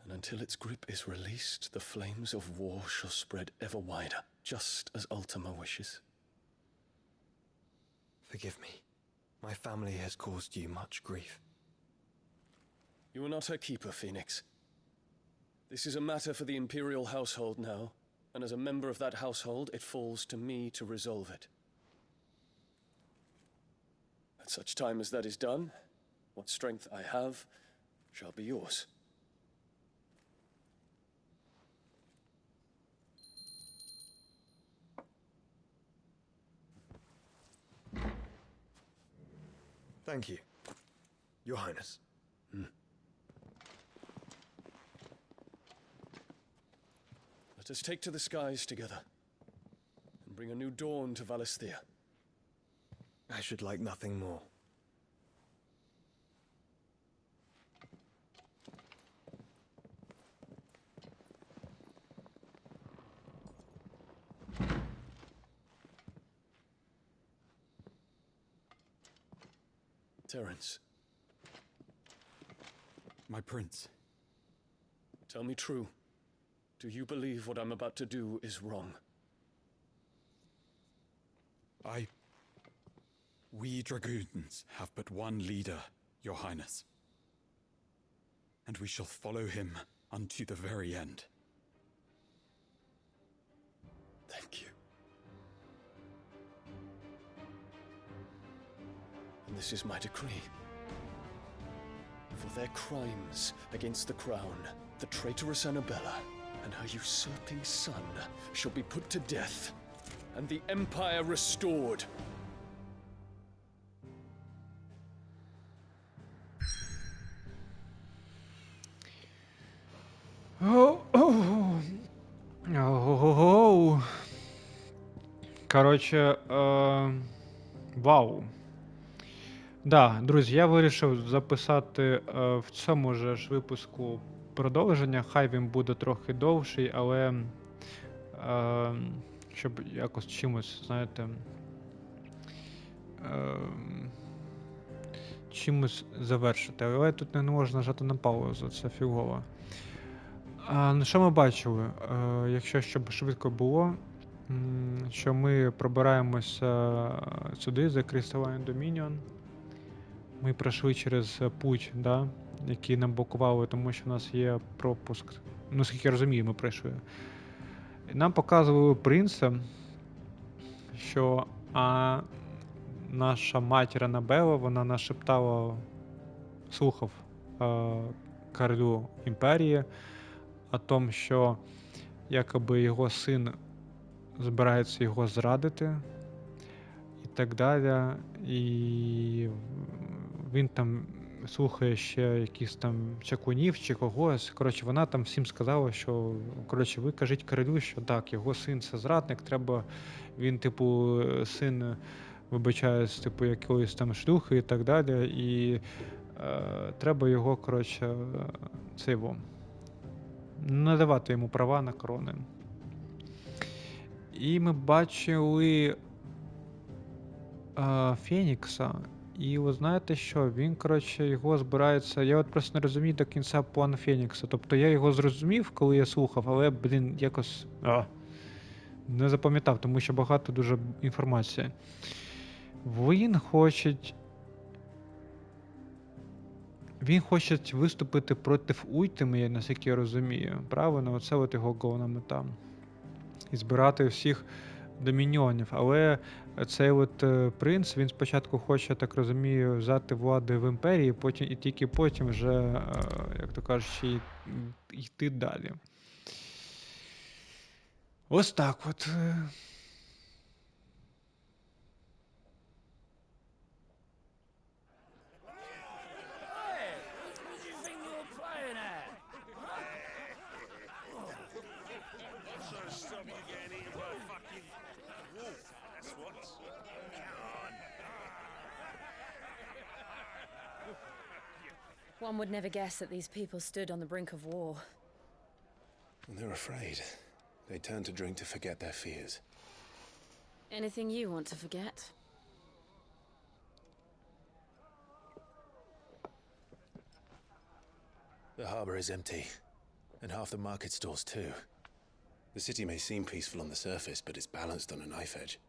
And until its grip is released, the flames of war shall spread ever wider, just as Ultima wishes. Forgive me. My family has caused you much grief. You are not her keeper, Phoenix. This is a matter for the Imperial household now, and as a member of that household, it falls to me to resolve it. At such time as that is done, what strength I have shall be yours. Thank you, Your Highness. Let us take to the skies together, and bring a new dawn to Valisthea. I should like nothing more. Terence, My prince. tell me true. Do you believe what I'm about to do is wrong? We dragoons have but one leader, Your Highness. And we shall follow him unto the very end. Thank you. And this is my decree. For their crimes against the crown, the traitorous Annabella and her usurping son shall be put to death, and the Empire restored. Коротше, вау. Да, друзі, я вирішив записати в цьому же ж випуску продовження. Хай він буде трохи довший, але щоб якось чимось, знаєте, чимось завершити. Але тут не можна нажати на паузу, це фігово. Що ми бачили? Якщо щоб швидко було, що ми пробираємося сюди, за Кристалічний Домініон. Ми пройшли через путь, да, який нам блокували, тому що в нас є пропуск. Ну, скільки я розумію, ми пройшли. І нам показували принца, що наша матір Анабела, вона нашептала, слухав королю імперії о том, що якоби його син збирається його зрадити і так далі. І він там слухає ще якісь там чаклунів чи когось. Коротше, вона там всім сказала, що, коротше, ви кажіть королю, що так, його син це зрадник, треба, він, типу, син, вибачаюсь, типу, якоїсь там шлюхи і так далі, і треба його, коротше, це його, надавати йому права на корони. І ми бачили Фенікса, і ви знаєте що, він, коротше, його збирається, я от просто не розумію до кінця план Фенікса, тобто я його зрозумів, коли я слухав, але, блін, якось не запам'ятав, тому що багато дуже інформації. Він хоче виступити проти Ультими, наскільки я розумію, правильно? Оце от його головна мета. І збирати всіх доміньйонів. Але цей от принц, він спочатку хоче, так розумію, взяти влади в імперії, потім, і тільки потім вже, як то кажучи, йти далі. Ось так от. One would never guess that these people stood on the brink of war. When they're afraid, they turn to drink to forget their fears. Anything you want to forget? The harbor is empty, and half the market stalls too. The city may seem peaceful on the surface, but it's balanced on a knife edge.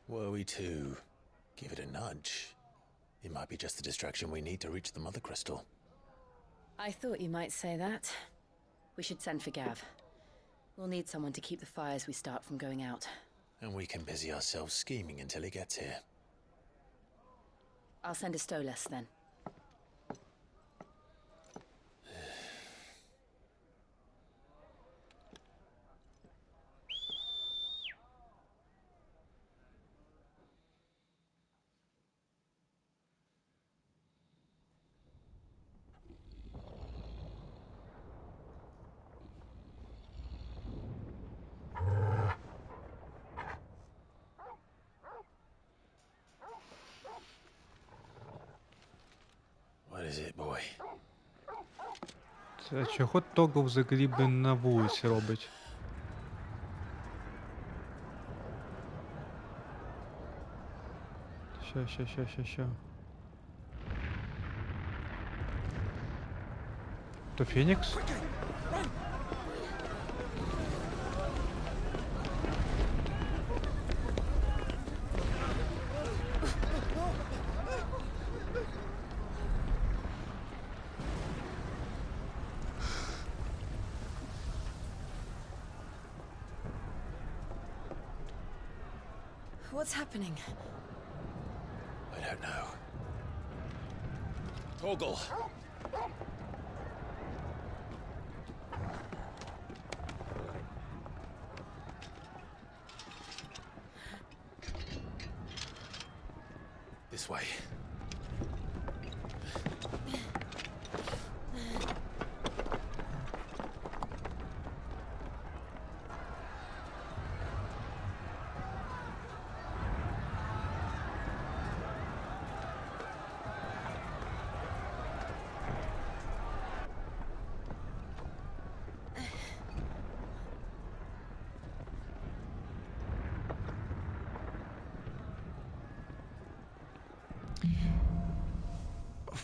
Were we to give it a nudge, it might be just the distraction we need to reach the Mother Crystal. I thought you might say that. We should send for Gav. We'll need someone to keep the fires we start from going out. And we can busy ourselves scheming until he gets here. I'll send a Stolas then. What is it, boy? Це чого Тогл взагалі би на вулиці робить? Що. То Фенікс? What's happening? I don't know. Toggle! This way.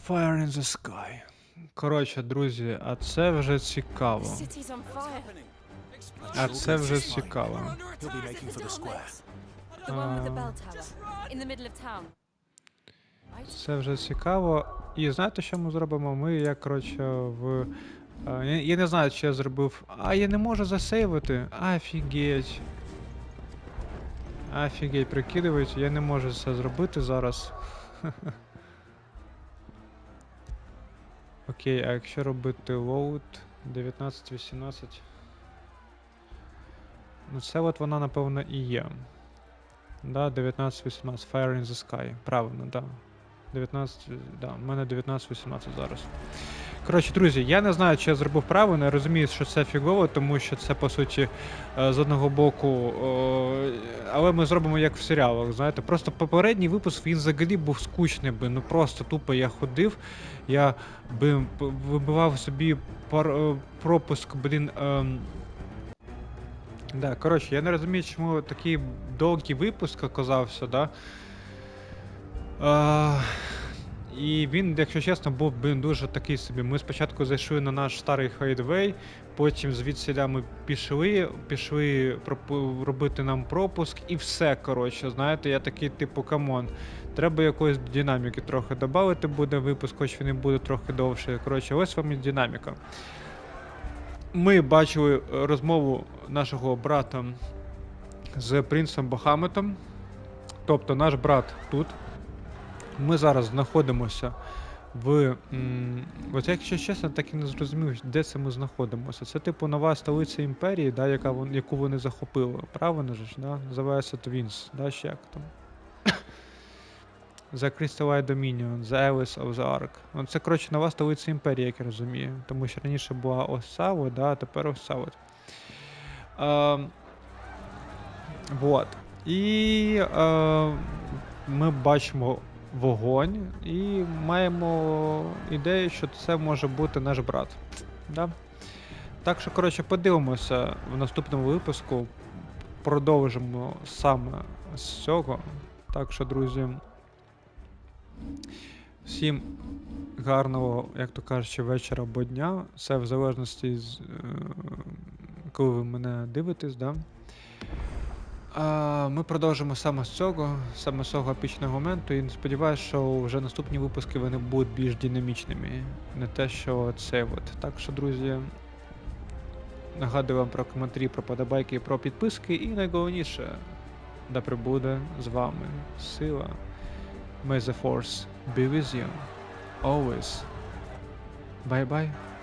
Fire in the sky. Коротше, друзі, а це вже цікаво. City's on fire. А це вже цікаво. He'll be making for the square. The one with the bell tower. In the middle of town. Це вже цікаво. І знаєте, що ми зробимо? Ми, як, коротше, я не знаю, чи я зробив... А, я не можу засейвити. Офігеть. Офігеть, прикидують. Я не можу це зробити зараз. Окей, а якщо робити load 19-18? Ну це от вона, напевно, і є. Да, 19-18. Fire in the sky. Правильно, да. 19, да, в мене 19-18 зараз. Коротше, друзі, я не знаю, чи я зробив правильно, я розумію, що це фігово, тому що це, по суті, з одного боку, але ми зробимо як в серіалах, знаєте. Просто попередній випуск, він взагалі був скучний, ну просто тупо я ходив, я вибивав собі пропуск, да, коротше, я не розумію, чому такий довгий випуск оказався, да. І він, якщо чесно, був дуже такий собі. Ми спочатку зайшли на наш старий хайдвей, потім звідсіля ми пішли робити нам пропуск і все, коротше, знаєте, я такий, типу, камон, треба якоїсь динаміки трохи додати буде випуск, хоч він і буде трохи довше. Коротше, ось вам і динаміка. Ми бачили розмову нашого брата з принцем Бахаметом, тобто наш брат тут. Ми зараз знаходимося в... От якщо чесно, так і не зрозумів, де це ми знаходимося. Це типу нова столиця імперії, да, яку вони захопили. Правильно ж, да? Називається Твінс, да, ще як там. The Кристалічний Домініон, The Alice of the Ark. Це, коротше, нова столиця імперії, як я розумію. Тому що раніше була ось ця, да, а тепер ось ця. Вот. І ми бачимо вогонь і маємо ідею, що це може бути наш брат. Да? Так що, коротше, подивимося в наступному випуску, продовжимо саме з цього. Так що, друзі, всім гарного, як то кажучи, вечора або дня. Це в залежності, коли ви мене дивитесь, да? Ми продовжимо саме з цього епічного моменту, і сподіваюся, що вже наступні випуски вони будуть більш динамічними. Не те, що це от. Так що, друзі, нагадую вам про коментарі, про подобайки, про підписки, і найголовніше, да прибуде з вами сила. May the force be with you. Always. Bye-bye.